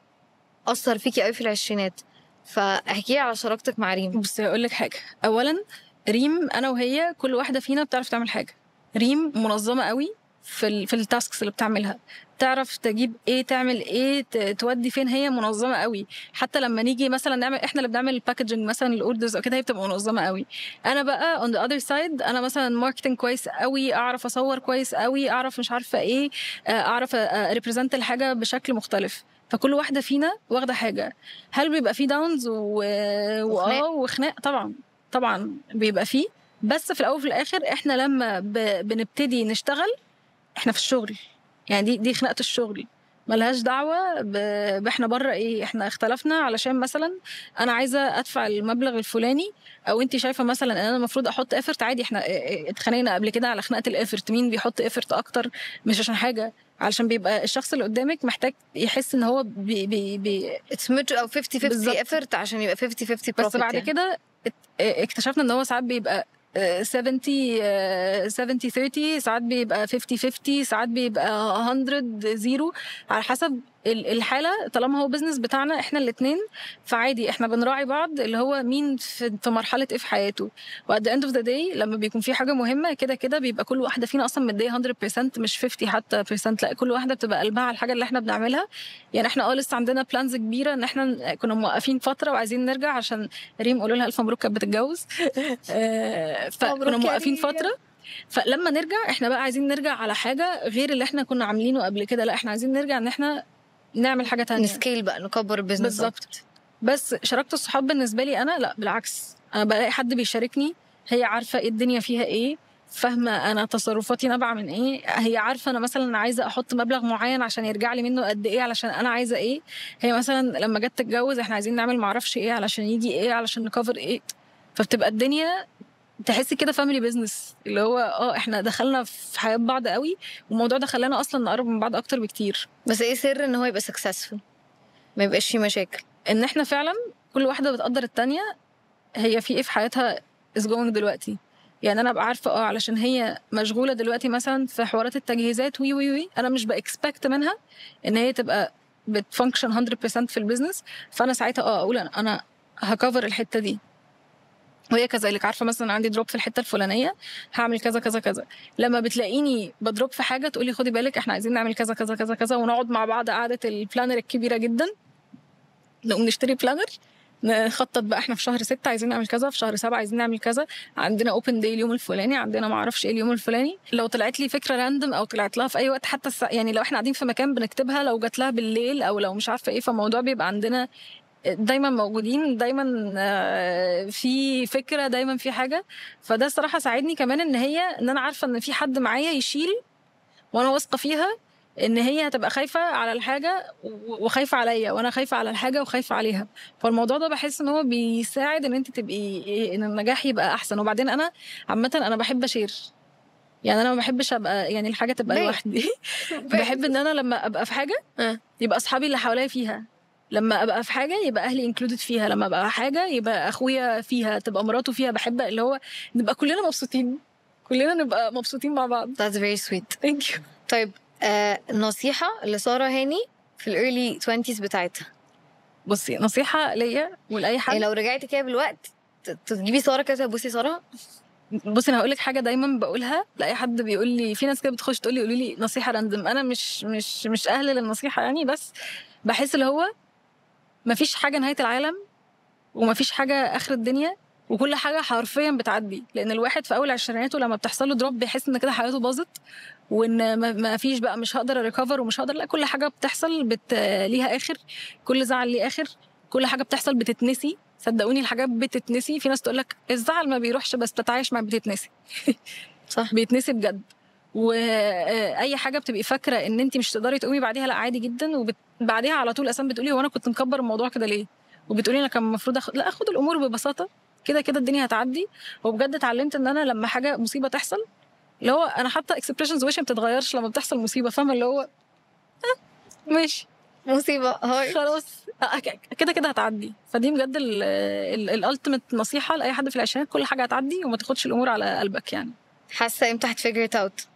Speaker 2: اثر فيكي قوي في العشرينات، فاحكي على شراكتك مع ريم.
Speaker 1: بس هقول لك حاجه، اولا ريم انا وهي كل واحده فينا بتعرف تعمل حاجه. ريم منظمه قوي في التاسكس اللي بتعملها، تعرف تجيب ايه، تعمل ايه، تودي فين. هي منظمه قوي. حتى لما نيجي مثلا نعمل، احنا اللي بنعمل الباكجنج مثلا الاوردرز او كده، هي بتبقى منظمه قوي. انا بقى on the other side، انا مثلا ماركتنج كويس قوي، اعرف اصور كويس قوي، اعرف مش عارفه ايه، اعرف ريبريزنت الحاجه بشكل مختلف. فكل واحده فينا واخده حاجه. هل بيبقى فيه داونز وخناق؟ طبعا طبعا بيبقى فيه. بس في الاول وفي الاخر احنا لما بنبتدي نشتغل، احنا في الشغل. يعني دي خناقه الشغل، ملهاش دعوه باحنا بره ايه. احنا اختلفنا علشان مثلا انا عايزه ادفع المبلغ الفلاني، او انت شايفه مثلا ان انا المفروض احط افرت. عادي، احنا اتخانقنا قبل كده على خناقه الافرت، مين بيحط افرت اكتر. مش عشان حاجه، علشان بيبقى الشخص اللي قدامك محتاج يحس ان هو
Speaker 2: it's mutual او 50-50 effort عشان يبقى 50-50 profit.
Speaker 1: بس بعد
Speaker 2: يعني
Speaker 1: كده اكتشفنا ان هو ساعات بيبقى 70 30، ساعات بيبقى 50 ساعات بيبقى 100 0، على حسب الحاله. طالما هو بزنس بتاعنا احنا الاثنين، فعادي احنا بنراعي بعض اللي هو مين في مرحله ايه في حياته. وات ذا اند اوف ذا داي لما بيكون في حاجه مهمه كده كده، بيبقى كل واحده فينا اصلا مديه 100%، مش 50 حتى %. لا، كل واحده بتبقى قلبها على الحاجه اللي احنا بنعملها. يعني احنا لسه عندنا بلانز كبيره، ان احنا كنا موقفين فتره وعايزين نرجع، عشان ريم قولوا لها الف مبروك كانت بتتجوز. فكنا موقفين فتره. فلما نرجع احنا بقى عايزين نرجع على حاجه غير اللي احنا كنا عاملينه قبل كده. لا، احنا عايزين نرجع ان احنا نعمل حاجه تانية،
Speaker 2: نسكيل بقى، نكبر البيزنس
Speaker 1: بالظبط. بس شراكه الصحاب بالنسبه لي انا لا، بالعكس، انا بلاقي حد بيشاركني، هي عارفه ايه الدنيا فيها ايه، فاهمه انا تصرفاتي نابعه من ايه، هي عارفه انا مثلا عايزه احط مبلغ معين عشان يرجع لي منه قد ايه، علشان انا عايزه ايه. هي مثلا لما جت تتجوز احنا عايزين نعمل معرفش ايه علشان يجي ايه، علشان نكفر ايه. فبتبقى الدنيا تحسي كده فاميلي بيزنس، اللي هو احنا دخلنا في حياه بعض قوي، والموضوع ده خلانا اصلا نقرب من بعض اكتر بكتير.
Speaker 2: بس ايه سر ان هو يبقى سكسسفul، ما يبقاش فيه مشاكل؟
Speaker 1: ان احنا فعلا كل واحده بتقدر التانية هي في ايه في حياتها is going دلوقتي. يعني انا ابقى عارفه علشان هي مشغوله دلوقتي مثلا في حوارات التجهيزات وي وي وي، انا مش باكسبكت منها ان هي تبقى بتفانكشن 100% في البيزنس. فانا ساعتها اقول انا هكفر الحته دي، وهي كذلك عارفه مثلا عندي دروب في الحته الفلانيه، هعمل كذا كذا كذا. لما بتلاقيني بدروب في حاجه تقولي خدي بالك احنا عايزين نعمل كذا كذا كذا كذا، ونقعد مع بعض قعده البلانر الكبيره جدا، نقوم نشتري بلانر، نخطط بقى احنا في شهر 6 عايزين نعمل كذا، في شهر 7 عايزين نعمل كذا، عندنا اوبن داي اليوم الفلاني، عندنا ما اعرفش ايه اليوم الفلاني. لو طلعت لي فكره راندم او طلعت لها في اي وقت، حتى يعني لو احنا قاعدين في مكان بنكتبها، لو جات لها بالليل او لو مش عارفه ايه، فالموضوع بيبقى عندنا دايما موجودين، دايما في فكره، دايما في حاجه. فده الصراحه ساعدني كمان ان انا عارفه ان في حد معايا يشيل، وانا واثقه فيها ان هي هتبقى خايفه على الحاجه وخايفه عليا، وانا خايفه على الحاجه وخايفه عليها. فالموضوع ده بحس ان هو بيساعد ان انت تبقي، ان النجاح يبقى احسن. وبعدين انا عامه انا بحب اشير، يعني انا ما بحبش ابقى يعني الحاجه تبقى لوحدي. بحب ان انا لما ابقى في حاجه يبقى اصحابي اللي حواليا فيها، لما ابقى في حاجه يبقى اهلي انكلودد فيها، لما ابقى حاجه يبقى اخويا فيها، تبقى مراته فيها. بحب اللي هو نبقى كلنا مبسوطين، كلنا نبقى مبسوطين مع بعض.
Speaker 2: That's very sweet.
Speaker 1: Thank you.
Speaker 2: طيب نصيحة لسارة هاني في الearly 20s بتاعتها.
Speaker 1: بصي، نصيحة ليا ولأي حد،
Speaker 2: يعني لو رجعتي كده بالوقت تجيبي سارة كده تبصي سارة.
Speaker 1: بصي انا هقول لك حاجه دايما بقولها لاي حد بيقول لي، في ناس كده بتخش تقول لي قولي لي نصيحه راندم، انا مش اهل للنصيحه يعني، بس بحس اللي هو مفيش حاجه نهايه العالم، ومفيش حاجه اخر الدنيا، وكل حاجه حرفيا بتعدي. لان الواحد في اول عشريناته لما بتحصل له دروب بيحس ان كده حياته باظت، وان ما فيش بقى، مش هقدر اريكفر ومش هقدر. لا، كل حاجه بتحصل ليها اخر، كل زعل ليه اخر، كل حاجه بتحصل بتتنسي. صدقوني الحاجات بتتنسي. في ناس تقول لك الزعل ما بيروحش، بس تتعايش مع بتتنسي.
Speaker 2: صح،
Speaker 1: بيتنسي بجد. واي حاجه بتبقي فاكره ان انت مش تقدري تقومي بعديها، لا عادي جدا. وبعديها على طول اصلا بتقولي هو انا كنت مكبر الموضوع كده ليه، وبتقولي انا كان المفروض لا اخد الامور ببساطه، كده كده الدنيا هتعدي. وبجد اتعلمت ان انا لما حاجه مصيبه تحصل، اللي هو انا حتى اكسبريشنز وشي ما بتتغيرش لما بتحصل مصيبه، فاهمه اللي هو ماشي
Speaker 2: مصيبه هاي
Speaker 1: خلاص كده كده هتعدي. فدي بجد الالتيميت نصيحه لاي حد في العشرينات، كل حاجه هتعدي وما تاخدش الامور على قلبك. يعني
Speaker 2: حاسه امتى هتفيجر ات اوت؟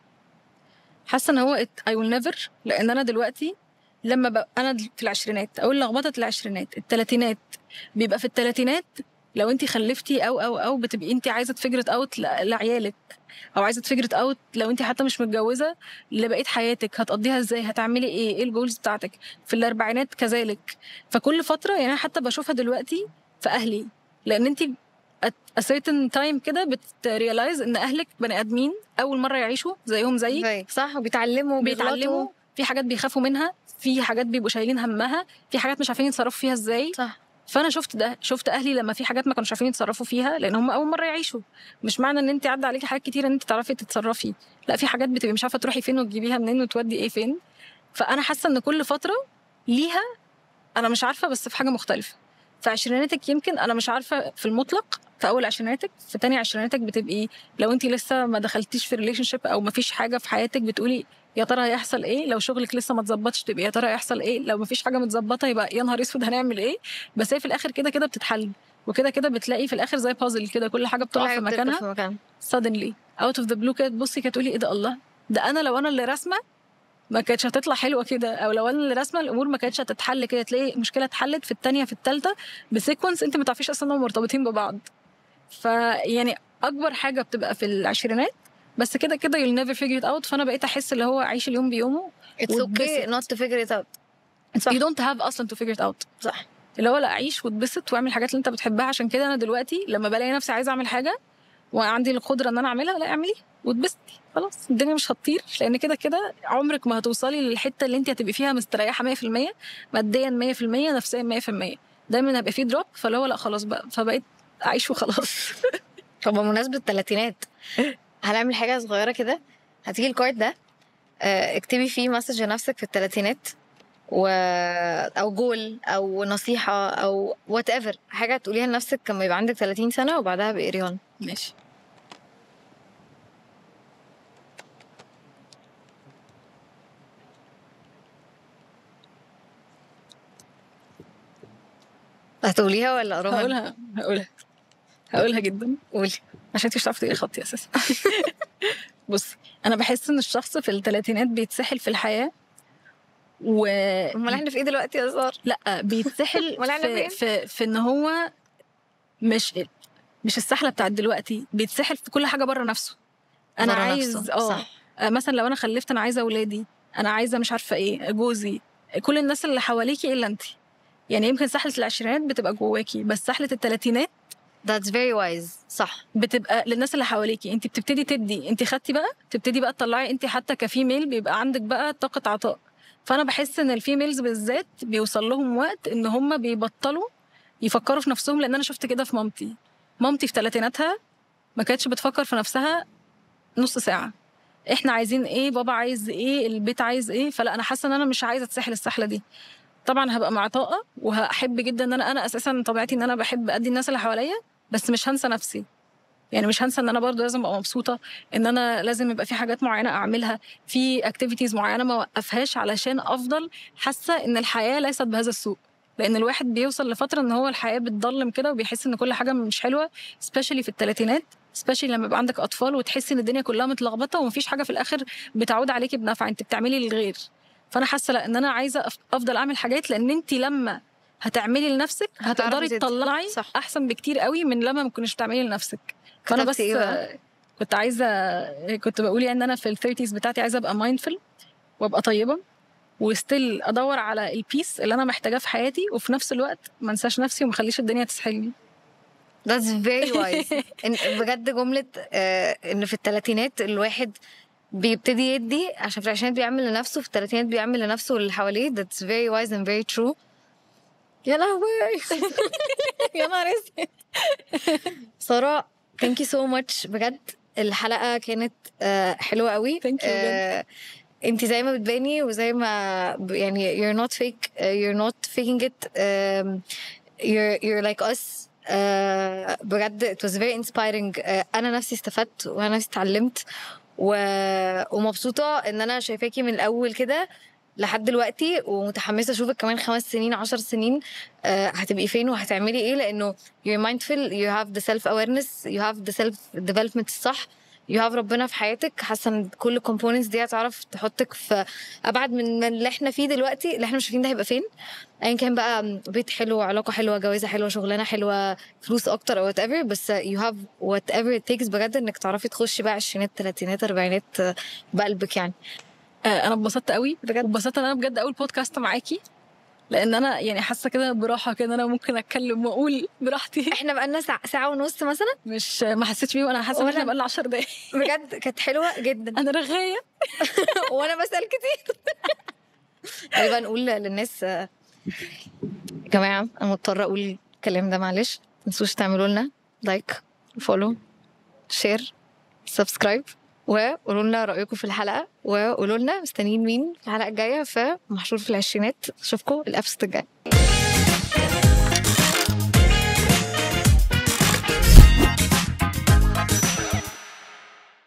Speaker 1: حاسه ان هو I will never. لان انا دلوقتي لما انا في العشرينات اقول لخبطه العشرينات، الثلاثينات بيبقى في الثلاثينات لو انت خلفتي او بتبقي انت عايزه تفجرت اوت لعيالك، او عايزه تفجرت اوت لو انت حتى مش متجوزه لبقيه حياتك هتقضيها ازاي، هتعملي ايه الجولز بتاعتك. في الاربعينات كذلك. فكل فتره يعني انا حتى بشوفها دلوقتي في اهلي، لان انت at a certain time كده بتريلايز ان اهلك بني ادمين اول مره يعيشوا زيهم زيك،
Speaker 2: صح، وبيتعلموا
Speaker 1: بيتعلموا في حاجات بيخافوا منها، في حاجات بيبقوا شايلين همها، في حاجات مش عارفين يتصرفوا فيها ازاي.
Speaker 2: صح.
Speaker 1: فانا شفت اهلي لما في حاجات ما كانوش عارفين يتصرفوا فيها لان هم اول مره يعيشوا. مش معنى ان انت عدى عليكي حاجات كتير ان انت تعرفي تتصرفي، لا، في حاجات بتبقي مش عارفه تروحي فين وتجيبيها منين وتودي ايه فين. فانا حاسه ان كل فتره ليها، انا مش عارفه، بس في حاجه مختلفه. في عشريناتك يمكن انا مش عارفه في المطلق، في اول عشريناتك، في تاني عشريناتك بتبقي لو انت لسه ما دخلتيش في ريليشن شيب او ما فيش حاجه في حياتك بتقولي يا ترى هيحصل ايه، لو شغلك لسه ما اتظبطش تبقي يا ترى هيحصل ايه، لو ما فيش حاجه متظبطه يبقى يا نهار اسود هنعمل ايه. بس هي في الاخر كده كده بتتحل، وكده كده بتلاقي في الاخر زي بازل كده كل حاجه بتقع في مكانها suddenly out of the blue كده تبصي كده تقولي ايه ده، الله، ده انا لو انا اللي راسمه ما كانتش هتطلع حلوه كده، او لو انا اللي راسمه الامور ما كانتش هتتحل كده. تلاقي مشكله اتحلت في الثانيه في الثالثه بسيكونس انت ما تعرفيش اصلا انهم مرتبطين ببعض. فيعني اكبر حاجه بتبقى في العشرينات، بس كده كده you'll never figure it out. فانا بقيت احس اللي هو عيش اليوم بيومه.
Speaker 2: it's okay not to figure it out.
Speaker 1: صح. you don't have اصلا to figure it out.
Speaker 2: صح.
Speaker 1: اللي هو لا، اعيش واتبسط واعمل الحاجات اللي انت بتحبها. عشان كده انا دلوقتي لما بلاقي نفسي عايزه اعمل حاجه وعندي القدره ان انا اعملها، لا اعملي واتبسطي خلاص، الدنيا مش هتطير، لان كده كده عمرك ما هتوصلي للحته اللي انت هتبقي فيها مستريحه 100% ماديا 100% نفسيا 100%. دايما هيبقى فيه دروب، فاللي هو لا خلاص بقى، فبقيت اعيش وخلاص.
Speaker 2: طب بمناسبه الثلاثينات هنعمل حاجه صغيره كده. هتيجي الكارد ده اكتبي فيه مسج لنفسك في الثلاثينات او جول او نصيحه او وات ايفر، حاجه تقوليها لنفسك لما يبقى عندك 30 سنه وبعدها بقريان.
Speaker 1: ماشي.
Speaker 2: هتقوليها ولا اقراها؟
Speaker 1: هقولها جدا.
Speaker 2: قولي
Speaker 1: عشان انت مش هتعرفي تقري خطي اساسا. بصي، انا بحس ان الشخص في الثلاثينات بيتسحل في الحياه
Speaker 2: امال احنا في ايه دلوقتي يا زهر؟
Speaker 1: لا، بيتسحل في ان هو مش السحله بتاعت دلوقتي، بيتسحل في كل حاجه بره نفسه. انا عايز مثلا لو انا خلفت انا عايزه اولادي، انا عايزه مش عارفه ايه، جوزي، كل الناس اللي حواليكي الا انت. يعني يمكن سحله العشرينات بتبقى جواكي، بس سحله الثلاثينات
Speaker 2: that's very wise. صح.
Speaker 1: بتبقى للناس اللي حواليكي. انت بتبتدي تدي، انت خدتي بقى، تبتدي بقى تطلعي انت حتى كفيميل بيبقى عندك بقى طاقه عطاء. فانا بحس ان الفيميلز بالذات بيوصل لهم وقت ان هم بيبطلوا يفكروا في نفسهم. لان انا شفت كده في مامتي في ثلاثيناتها ما كانتش بتفكر في نفسها نص ساعه. احنا عايزين ايه، بابا عايز ايه، البيت عايز ايه. فلا، انا حاسه ان انا مش عايزه اتسحل السحله دي. طبعا هبقى معطاءه وهحب جدا ان انا اساسا طبيعتي ان انا بحب ادي الناس اللي حواليا، بس مش هنسى نفسي. يعني مش هنسى ان انا برضو لازم ابقى مبسوطه، ان انا لازم يبقى في حاجات معينه اعملها، في اكتيفيتيز معينه ما اوقفهاش علشان افضل حاسه ان الحياه ليست بهذا السوء. لان الواحد بيوصل لفتره ان هو الحياه بتضلم كده وبيحس ان كل حاجه مش حلوه، سبيشالي في الثلاثينات، سبيشالي لما يبقى عندك اطفال وتحسي ان الدنيا كلها متلخبطه ومفيش حاجه في الاخر بتعود عليكي بنفع، انت بتعملي للغير. فانا حاسه لا، ان انا عايزه افضل اعمل حاجات، لان انت لما هتعملي لنفسك هتقدري تطلعي احسن بكتير قوي من لما ما كنتش بتعملي لنفسك. فانا بس كنت بقول يعني ان انا في الثيرتيز بتاعتي عايزه ابقى مايندفul وابقى طيبه وستيل ادور على البيس اللي انا محتاجاه في حياتي، وفي نفس الوقت ما انساش نفسي وما اخليش الدنيا تسحلني.
Speaker 2: That's very wise. بجد جمله ان في الثلاثينات الواحد بيبتدي يدي، عشان في العشرينات بيعمل لنفسه، في الثلاثينات بيعمل لنفسه واللي حواليه. That's very wise and very true. يا لهوي. يا نهار اسود. سارة thank you so much. بجد الحلقة كانت حلوة قوي.
Speaker 1: thank you.
Speaker 2: انت زي ما بتباني وزي ما يعني you're not fake, you're not faking it, you're like us. بجد it was very inspiring. انا نفسي استفدت وانا نفسي اتعلمت ومبسوطة ان انا شايفاكي من الاول كده لحد دلوقتي، ومتحمسة اشوفك كمان 5 سنين 10 سنين هتبقي فين وهتعملي ايه، لانه you're mindful, you have the self awareness, you have the self development الصح, you have ربنا في حياتك، حاسه ان كل components دي هتعرف تحطك في ابعد من اللي احنا فيه دلوقتي. اللي احنا مش عارفين ده هيبقى فين، ايا كان بقى، بيت حلو، علاقه حلوه، جوازه حلوه، شغلانه حلوه، فلوس اكتر او whatever، بس you have whatever it takes بجد انك تعرفي تخشي بقى عشرينات، تلاتينات، اربعينات بقلبك يعني.
Speaker 1: انا اتبسطت قوي
Speaker 2: بجد.
Speaker 1: واتبسطت ان انا بجد اول بودكاست معاكي، لان انا يعني حاسه كده براحه كده انا ممكن اتكلم واقول براحتي.
Speaker 2: احنا بقالنا ساعه ونص مثلا،
Speaker 1: مش ما حسيتش بيه، وانا حاسه ان احنا بقالنا 10 دقايق.
Speaker 2: بجد كانت حلوه جدا.
Speaker 1: انا رغايه
Speaker 2: وانا بسال كتير. يعني بقى نقول للناس يا جماعه انا مضطره اقول الكلام ده، معلش متنسوش تعملوا لنا لايك، فولو، شير، سبسكرايب، وقولوا لنا رايكم في الحلقه، وقولوا لنا مستنيين مين في الحلقه الجايه في محشور في العشرينات. اشوفكم الابسط الجاي.